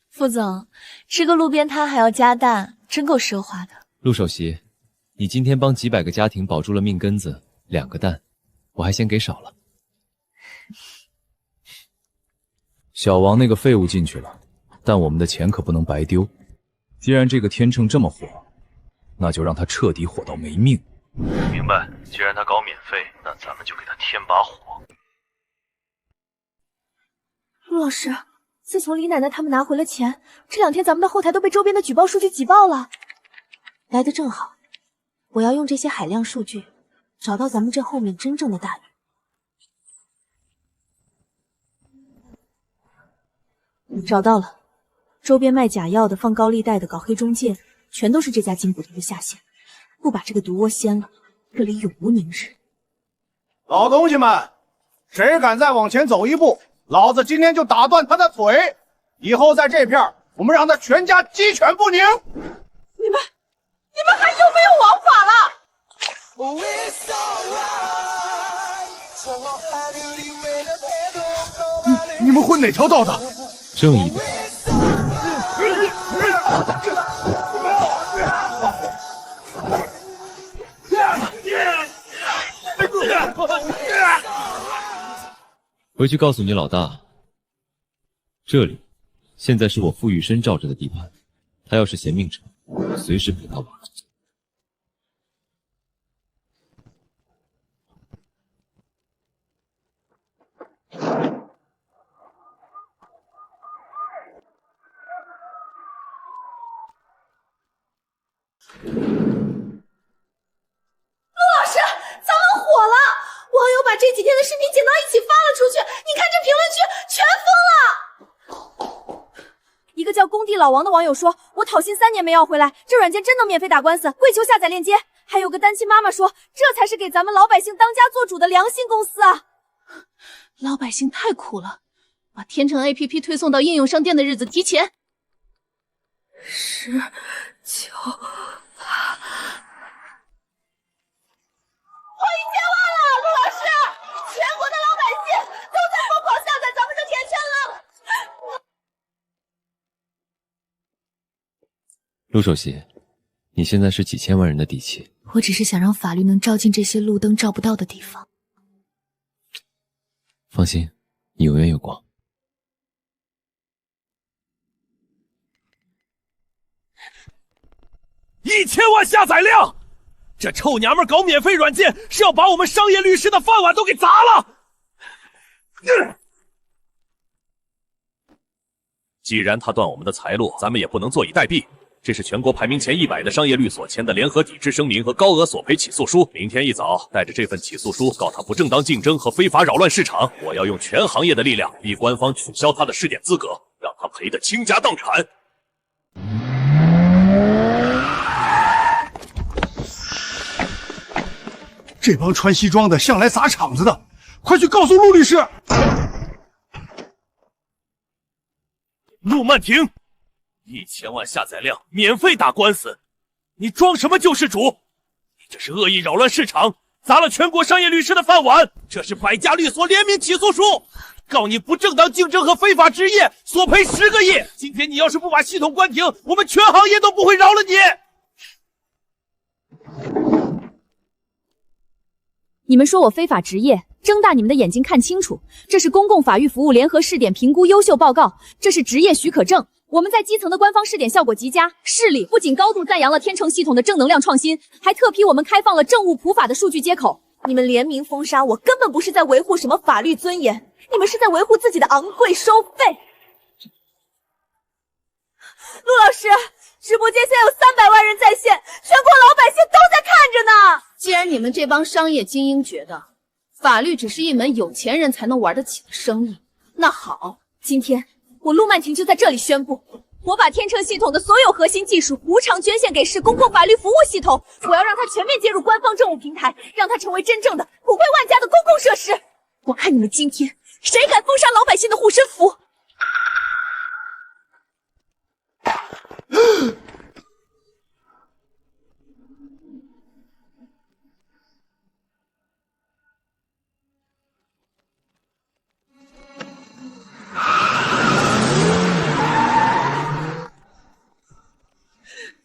副总，吃个路边摊还要加蛋，真够奢华的。陆首席，你今天帮几百个家庭保住了命根子，2个蛋，我还嫌给少了。小王那个废物进去了，但我们的钱可不能白丢。既然这个天秤这么火，那就让他彻底火到没命。明白。既然他搞免费，那咱们就给他添把火。陆老师，自从李奶奶他们拿回了钱，这2天咱们的后台都被周边的举报数据挤爆了。来得正好，我要用这些海量数据，找到咱们这后面真正的大鱼。找到了，周边卖假药的、放高利贷的、搞黑中介，全都是这家金捕头的下线。不把这个毒窝掀了，这里永无宁日。老东西们，谁敢再往前走一步，老子今天就打断他的腿！以后在这片我们让他全家鸡犬不宁！你们还有没有王法了？你们混哪条道的？正义的。回去告诉你老大，这里现在是我傅玉生罩着的地盘，他要是嫌命长，我随时陪他玩。网友把这几天的视频剪到一起发了出去，你看这评论区全疯了。一个叫工地老王的网友说，我讨薪3年没要回来，这软件真能免费打官司，跪求下载链接。还有个单亲妈妈说，这才是给咱们老百姓当家做主的良心公司啊。老百姓太苦了，把天成 APP 推送到应用商店的日子提前。19、8。快1000万了，陆老师！全国的老百姓都在疯狂下载咱们的甜圈了。陆首席，你现在是几千万人的底气。我只是想让法律能照进这些路灯照不到的地方。放心，你永远有光。1000万下载量！这臭娘们搞免费软件是要把我们商业律师的饭碗都给砸了！既然他断我们的财路，咱们也不能坐以待毙。这是全国排名前100的商业律所签的联合抵制声明和高额索赔起诉书。明天一早带着这份起诉书告他不正当竞争和非法扰乱市场。我要用全行业的力量逼官方取消他的试点资格，让他赔得倾家荡产。这帮穿西装的向来砸场子的，快去告诉陆律师！陆曼婷，1000万下载量，免费打官司，你装什么救世主？你这是恶意扰乱市场，砸了全国商业律师的饭碗。这是百家律所联名起诉书，告你不正当竞争和非法执业，索赔10个亿。今天你要是不把系统关停，我们全行业都不会饶了你。你们说我非法执业，睁大你们的眼睛看清楚，这是公共法律服务联合试点评估优秀报告，这是执业许可证。我们在基层的官方试点效果极佳，市里不仅高度赞扬了天成系统的正能量创新，还特批我们开放了政务普法的数据接口。你们联名封杀我，根本不是在维护什么法律尊严，你们是在维护自己的昂贵收费。陆老师，直播间现在有300万人在线，全国老百姓都在看着呢。既然你们这帮商业精英觉得法律只是一门有钱人才能玩得起的生意，那好，今天我陆曼婷就在这里宣布，我把天成系统的所有核心技术无偿捐献给市公共法律服务系统，我要让它全面接入官方政务平台，让它成为真正的普惠万家的公共设施。我看你们今天谁敢封杀老百姓的护身符！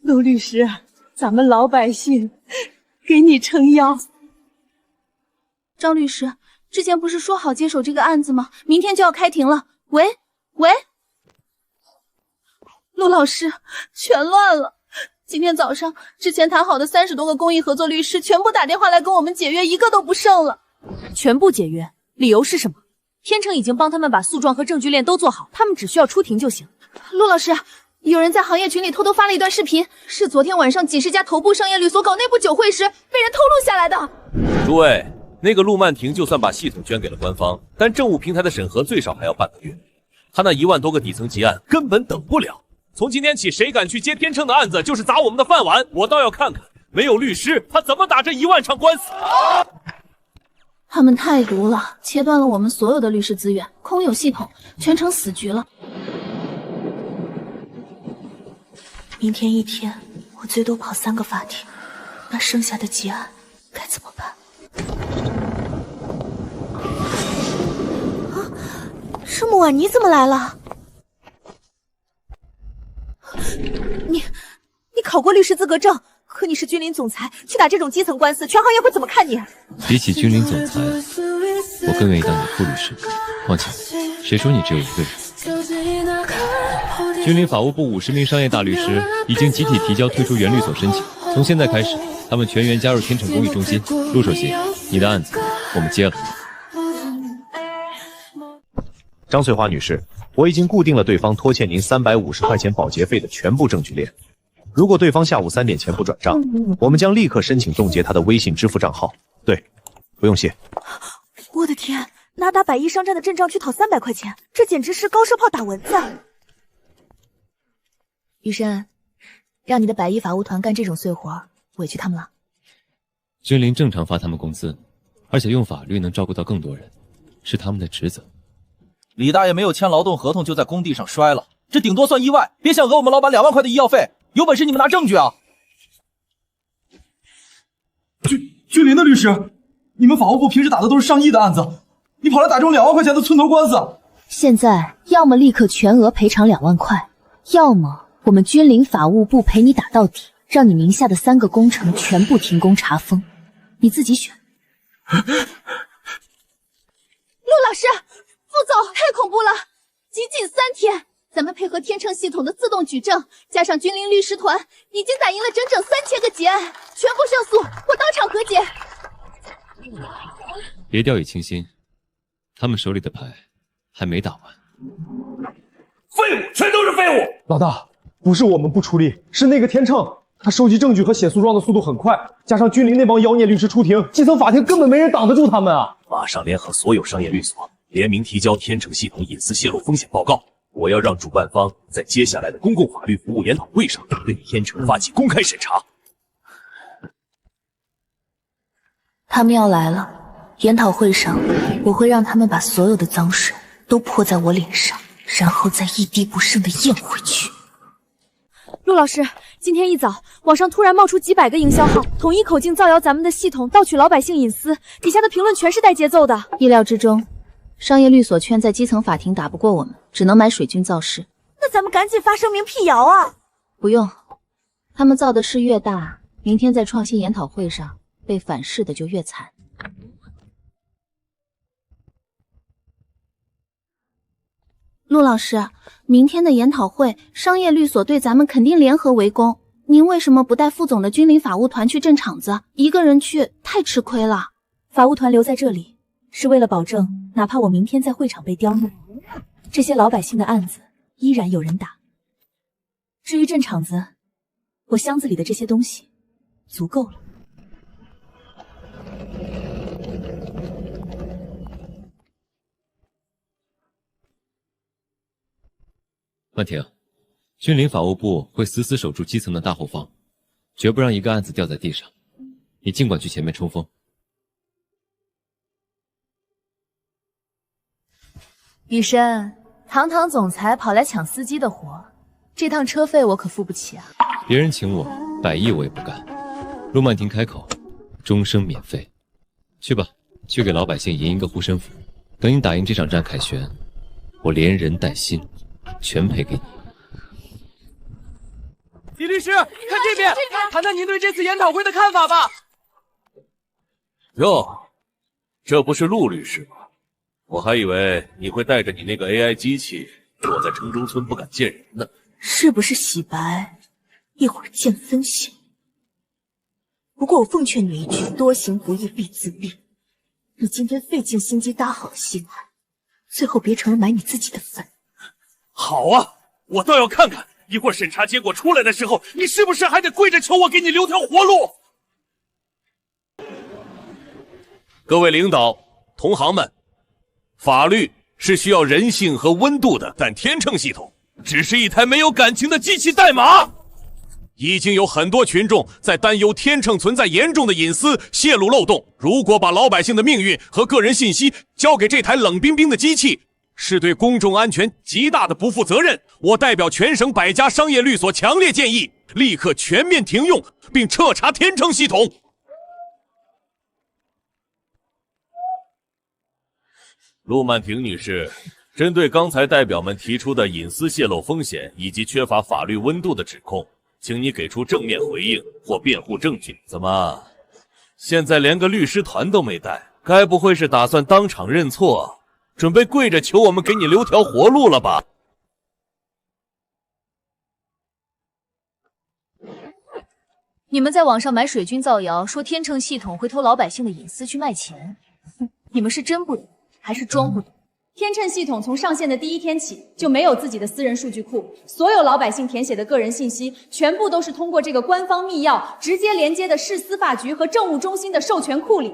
陆律师，咱们老百姓给你撑腰。张律师，之前不是说好接手这个案子吗？明天就要开庭了。喂，陆老师，全乱了，今天早上之前谈好的30多个公益合作律师全部打电话来跟我们解约，一个都不剩了。全部解约，理由是什么？天成已经帮他们把诉状和证据链都做好，他们只需要出庭就行。陆老师，有人在行业群里偷偷发了一段视频，是昨天晚上几十家头部商业律所搞内部酒会时被人偷录下来的。诸位，那个陆曼婷就算把系统捐给了官方，但政务平台的审核最少还要半个月，他那1万多个底层结案根本等不了。从今天起，谁敢去接天成的案子，就是砸我们的饭碗。我倒要看看，没有律师，他怎么打这1万场官司。他们太毒了，切断了我们所有的律师资源，空有系统，全成死局了。明天一天，我最多跑3个法庭，那剩下的结案该怎么办？啊，师母婉，你怎么来了？你考过律师资格证，可你是君临总裁，去打这种基层官司，全行业会怎么看你？比起君临总裁，我更愿意当你的副律师。况且，谁说你只有1个人？君临法务部50名商业大律师已经集体提交退出原律所申请，从现在开始，他们全员加入天成公益中心。陆首席，你的案子我们接了。张翠花女士，我已经固定了对方拖欠您350块钱保洁费的全部证据链。如果对方下午3点前不转账，我们将立刻申请冻结他的微信支付账号。对，不用谢。我的天，拿打110商战的阵仗去讨300块钱，这简直是高射炮打蚊子。雨深，让你的110法务团干这种碎活，委屈他们了。君临正常发他们工资，而且用法律能照顾到更多人，是他们的职责。李大爷没有签劳动合同就在工地上摔了，这顶多算意外，别想讹我们老板2万块的医药费。有本事你们拿证据啊！君临的律师，你们法务部平时打的都是上亿的案子，你跑来打这种2万块钱的寸头官司。现在要么立刻全额赔偿2万块，要么我们君临法务部陪你打到底，让你名下的3个工程全部停工查封，你自己选。陆老师，副总，太恐怖了！仅仅3天。咱们配合天成系统的自动举证，加上君临律师团，已经打赢了整整3000个结案，全部胜诉，我当场和解。别掉以轻心，他们手里的牌还没打完。废物，全都是废物！老大，不是我们不出力，是那个天成，他收集证据和写诉状的速度很快，加上君临那帮妖孽律师出庭，基层法庭根本没人挡得住他们啊！马上联合所有商业律所，联名提交天成系统隐私泄露风险报告。我要让主办方在接下来的公共法律服务研讨会上对天成发起公开审查。他们要来了，研讨会上我会让他们把所有的脏水都泼在我脸上，然后再一滴不剩的咽回去。陆老师，今天一早，网上突然冒出几百个营销号，统一口径造谣咱们的系统盗取老百姓隐私，底下的评论全是带节奏的。意料之中，商业律所圈在基层法庭打不过我们，只能买水军造势。那咱们赶紧发声明辟谣啊！不用，他们造的势越大，明天在创新研讨会上被反噬的就越惨。陆老师，明天的研讨会，商业律所对咱们肯定联合围攻。您为什么不带副总的君临法务团去镇场子？一个人去太吃亏了。法务团留在这里，是为了保证，哪怕我明天在会场被刁难，这些老百姓的案子依然有人打。至于镇场子，我箱子里的这些东西足够了。曼婷，君临法务部会死死守住基层的大后方，绝不让一个案子掉在地上。你尽管去前面冲锋。雨深，堂堂总裁跑来抢司机的活，这趟车费我可付不起啊！别人请我100亿我也不干。陆曼婷开口，终生免费。去吧，去给老百姓赢一个护身符。等你打赢这场战凯旋，我连人带心全赔给你。李律师，看这边，谈谈您对这次研讨会的看法吧。哟，这不是陆律师吗？我还以为你会带着你那个 AI 机器躲在城中村不敢见人呢。是不是洗白？一会儿见分晓。不过我奉劝你一句：多行不义必自毙。你今天费尽心机搭好了戏台，最后别成了埋你自己的坟。好啊，我倒要看看，一会儿审查结果出来的时候，你是不是还得跪着求我给你留条活路？各位领导、同行们，法律是需要人性和温度的，但天秤系统只是一台没有感情的机器代码。已经有很多群众在担忧天秤存在严重的隐私泄露漏洞，如果把老百姓的命运和个人信息交给这台冷冰冰的机器，是对公众安全极大的不负责任。我代表全省100家商业律所强烈建议，立刻全面停用并彻查天秤系统。陆曼婷女士，针对刚才代表们提出的隐私泄露风险以及缺乏法律温度的指控，请你给出正面回应或辩护证据。怎么，现在连个律师团都没带，该不会是打算当场认错，准备跪着求我们给你留条活路了吧？你们在网上买水军造谣，说天秤系统会偷老百姓的隐私去卖钱，你们是真不懂还是装不懂？天秤系统从上线的第一天起就没有自己的私人数据库，所有老百姓填写的个人信息全部都是通过这个官方密钥直接连接的市司法局和政务中心的授权库里。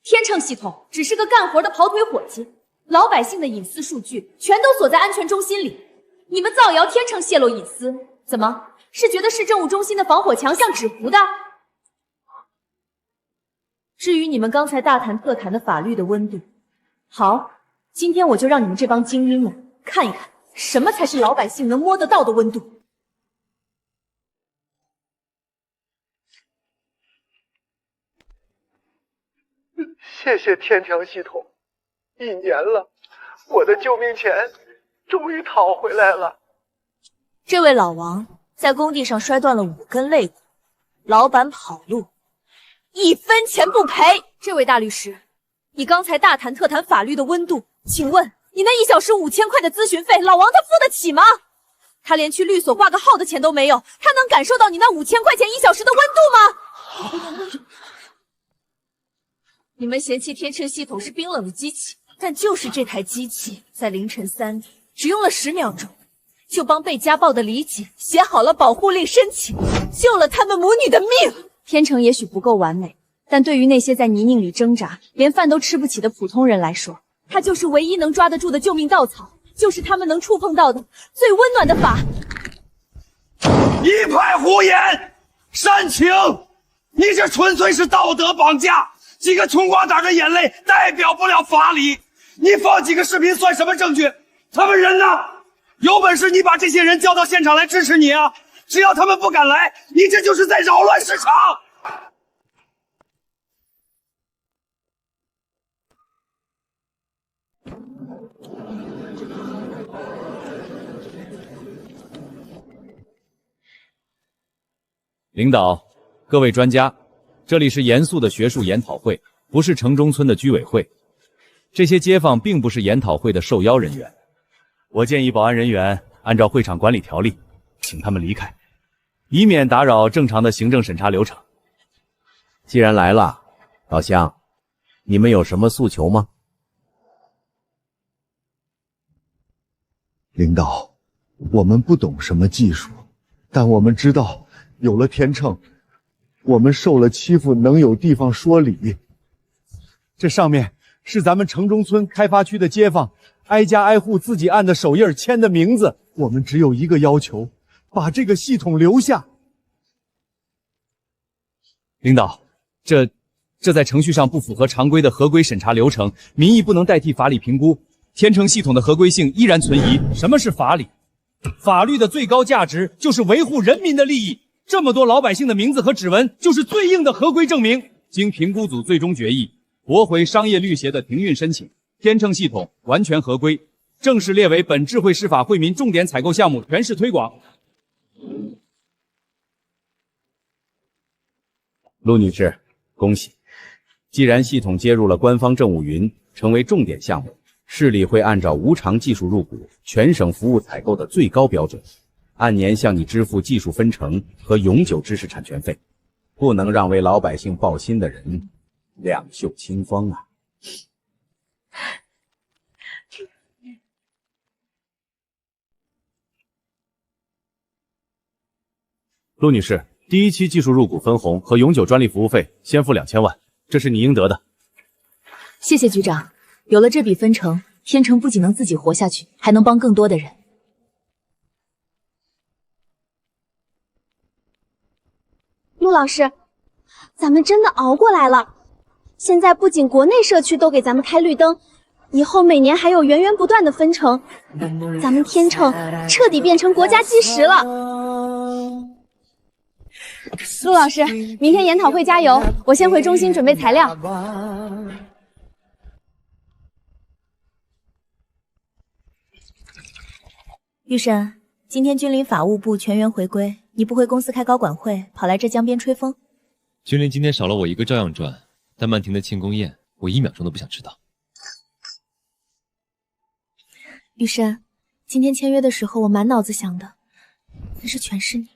天秤系统只是个干活的跑腿伙计，老百姓的隐私数据全都锁在安全中心里。你们造谣天秤泄露隐私，怎么是觉得市政务中心的防火墙像纸糊的？至于你们刚才大谈特谈的法律的温度，好，今天我就让你们这帮精英们看一看，什么才是老百姓能摸得到的温度。谢谢天秤系统，1年了，我的救命钱终于讨回来了。这位老王在工地上摔断了5根肋骨，老板跑路，1分钱不赔。这位大律师，你刚才大谈特谈法律的温度，请问你那1小时5000块的咨询费，老王他付得起吗？他连去律所挂个号的钱都没有，他能感受到你那5000块钱1小时的温度吗？你们嫌弃天秤系统是冰冷的机器，但就是这台机器，在凌晨3点，只用了10秒钟，就帮被家暴的李姐写好了保护令申请，救了他们母女的命。天秤也许不够完美，但对于那些在泥泞里挣扎，连饭都吃不起的普通人来说，它就是唯一能抓得住的救命稻草，就是他们能触碰到的最温暖的法。一派胡言，煽情！你这纯粹是道德绑架，几个穷光蛋的眼泪代表不了法理。你放几个视频算什么证据？他们人呢？有本事你把这些人叫到现场来支持你啊！只要他们不敢来，你这就是在扰乱市场。领导，各位专家，这里是严肃的学术研讨会，不是城中村的居委会。这些街坊并不是研讨会的受邀人员。我建议保安人员按照会场管理条例，请他们离开，以免打扰正常的行政审查流程。既然来了，老乡，你们有什么诉求吗？领导，我们不懂什么技术，但我们知道有了天秤，我们受了欺负能有地方说理。这上面是咱们城中村开发区的街坊挨家挨户自己按的手印签的名字，我们只有一个要求，把这个系统留下。领导，这在程序上不符合常规的合规审查流程，民意不能代替法理评估，天秤系统的合规性依然存疑。什么是法理？法律的最高价值就是维护人民的利益，这么多老百姓的名字和指纹就是最硬的合规证明。经评估组最终决议，驳回商业律协的停运申请，天秤系统完全合规，正式列为本智慧施法惠民重点采购项目，全市推广。陆女士，恭喜！既然系统接入了官方政务云，成为重点项目，市里会按照无偿技术入股、全省服务采购的最高标准，按年向你支付技术分成和永久知识产权费，不能让为老百姓抱薪的人两袖清风啊！陆女士，第一期技术入股分红和永久专利服务费先付2000万，这是你应得的。谢谢局长，有了这笔分成，天成不仅能自己活下去，还能帮更多的人。陆老师，咱们真的熬过来了。现在不仅国内社区都给咱们开绿灯，以后每年还有源源不断的分成，咱们天成彻底变成国家基石了。陆老师，明天研讨会加油！我先回中心准备材料。玉神，今天君临法务部全员回归，你不回公司开高管会，跑来这江边吹风？君临今天少了我一个照样赚，但曼婷的庆功宴，我1秒钟都不想迟到。玉神，今天签约的时候，我满脑子想的，但是全是你。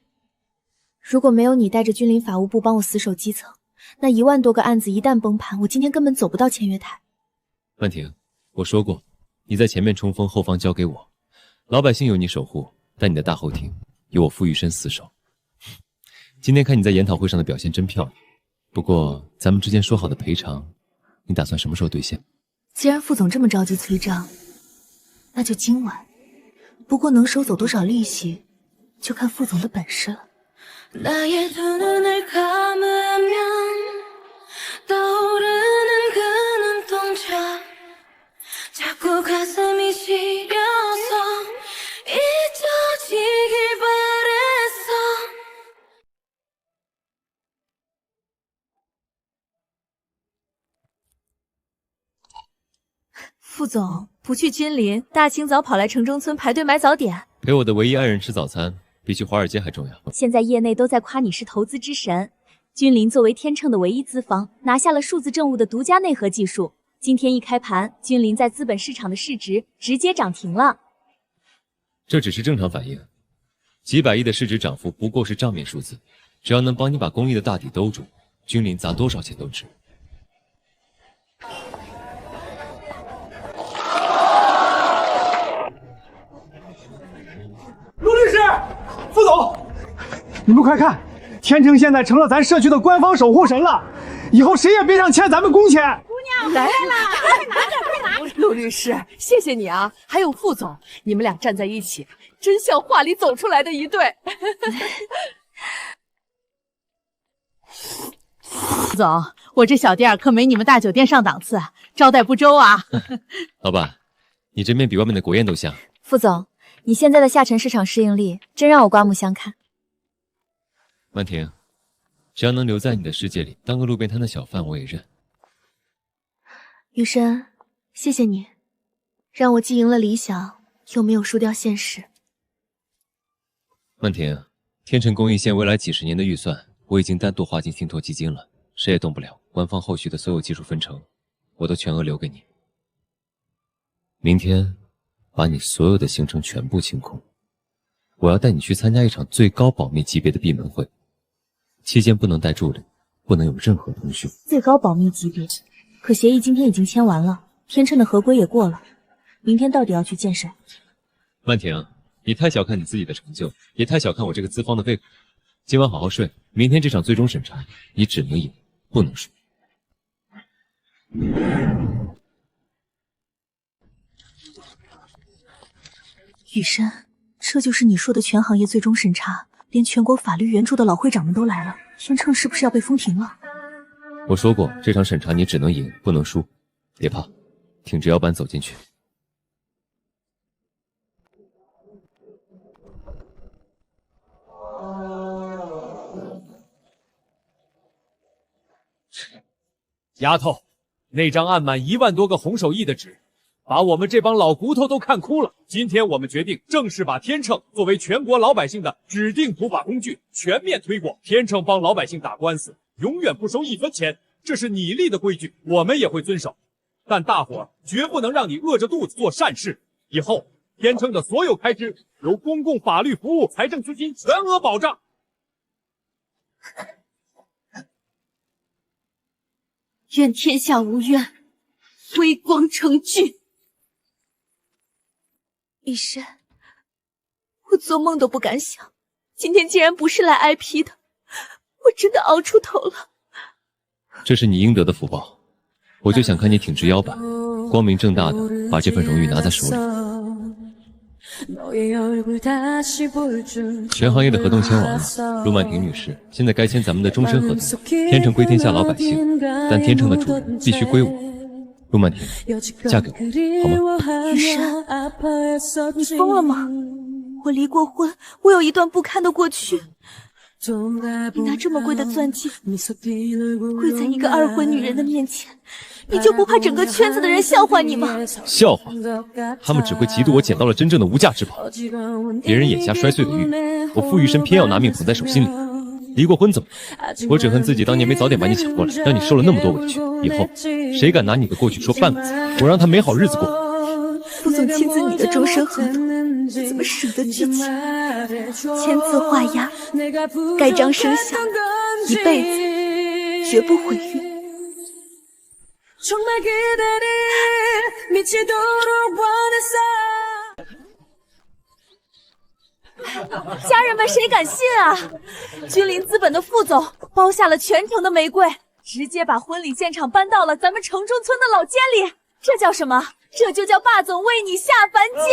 如果没有你带着君临法务部帮我死守基层，那1万多个案子一旦崩盘，我今天根本走不到签约台。曼婷，我说过，你在前面冲锋，后方交给我，老百姓有你守护，但你的大后庭由我傅玉深死守。今天看你在研讨会上的表现真漂亮，不过咱们之间说好的赔偿，你打算什么时候兑现？既然副总这么着急催账，那就今晚。不过能收走多少利息，就看副总的本事了。 나의 두 눈을 감으면 떠오르는 그 눈동자 자꾸 가슴이 시려서 잊혀지길 바랬어 副总不去君临，大清早跑来城中村排队买早点，陪我的唯一爱人吃早餐。 比去华尔街还重要。现在业内都在夸你是投资之神。君临作为天秤的唯一资方，拿下了数字政务的独家内核技术。今天一开盘，君临在资本市场的市值直接涨停了。这只是正常反应，几百亿的市值涨幅不过是账面数字，只要能帮你把公益的大底兜住，君临砸多少钱都值。 陆律师，副总，你们快看，天成现在成了咱社区的官方守护神了，以后谁也别想欠咱们工钱。姑娘来啦，快拿点，快拿！陆律师，谢谢你啊，还有副总，你们俩站在一起，真像画里走出来的一对。副总，我这小店可没你们大酒店上档次，招待不周啊。老板，你这面比外面的国宴都香。副总。 你现在的下沉市场市盈率真让我刮目相看。曼婷，只要能留在你的世界里当个路边摊的小贩，我也认。雨深，谢谢你，让我既赢了理想，又没有输掉现实。曼婷，天成公益线未来几10年的预算，我已经单独划进信托基金了，谁也动不了。官方后续的所有技术分成，我都全额留给你。明天。 把你所有的行程全部清空，我要带你去参加一场最高保密级别的闭门会，期间不能带助理，不能有任何通讯。最高保密级别，可协议今天已经签完了，天秤的合规也过了，明天到底要去见谁？曼婷，你太小看你自己的成就，也太小看我这个资方的胃口。今晚好好睡，明天这场最终审查，你只能赢，不能输。 雨深，这就是你说的全行业最终审查，连全国法律援助的老会长们都来了，天秤是不是要被封停了？我说过，这场审查你只能赢，不能输，别怕，挺直腰板走进去。丫头，那张按满1万多个红手印的纸。 把我们这帮老骨头都看哭了。今天我们决定正式把天秤作为全国老百姓的指定普法工具全面推广。天秤帮老百姓打官司，永远不收1分钱，这是你立的规矩，我们也会遵守。但大伙儿绝不能让你饿着肚子做善事。以后天秤的所有开支由公共法律服务财政资金全额保障。愿天下无冤，辉光成炬。医生，我做梦都不敢想，今天竟然不是来挨批的，我真的熬出头了。这是你应得的福报，我就想看你挺直腰板，光明正大的把这份荣誉拿在手里。全行业的合同签完了，陆曼婷女士，现在该签咱们的终身合同。天秤归天下老百姓，但天秤的主人必须归我。陆曼婷，嫁给我好吗？雨神，你疯了吗？我离过婚，我有一段不堪的过去。你拿这么贵的钻戒，跪在一个二婚女人的面前，你就不怕整个圈子的人笑话你吗？笑话？他们只会嫉妒我捡到了真正的无价之宝。别人眼下摔碎了玉，我傅玉生偏要拿命捧在手心里。离过婚怎么了？我只恨自己当年没早点把你抢过来，让你受了那么多委屈。以后谁敢拿你的过去说半个字，我让他没好日子过。傅总亲自拟的终身合同，你怎么舍得拒签？签字画押，盖章生效，一辈子绝不毁约。家人们，谁敢信啊？君临资本的副总包下了全城的玫瑰，直接把婚礼现场搬到了咱们城中村的老监里。这叫什么？这就叫霸总为你下凡间。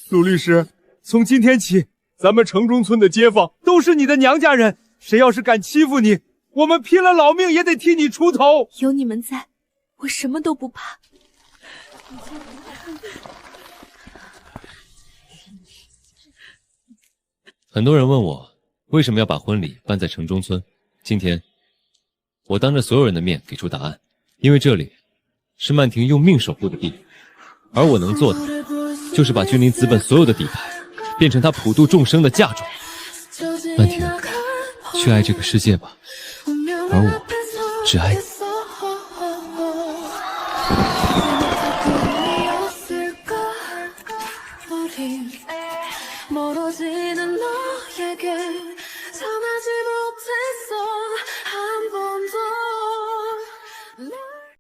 陆律师，从今天起，咱们城中村的街坊都是你的娘家人，谁要是敢欺负你，我们拼了老命也得替你出头。有你们在，我什么都不怕。很多人问我为什么要把婚礼办在城中村，今天我当着所有人的面给出答案，因为这里是曼婷用命守护的地，而我能做的就是把君临资本所有的底牌变成她普度众生的嫁妆。曼婷，去爱这个世界吧，而我只爱你。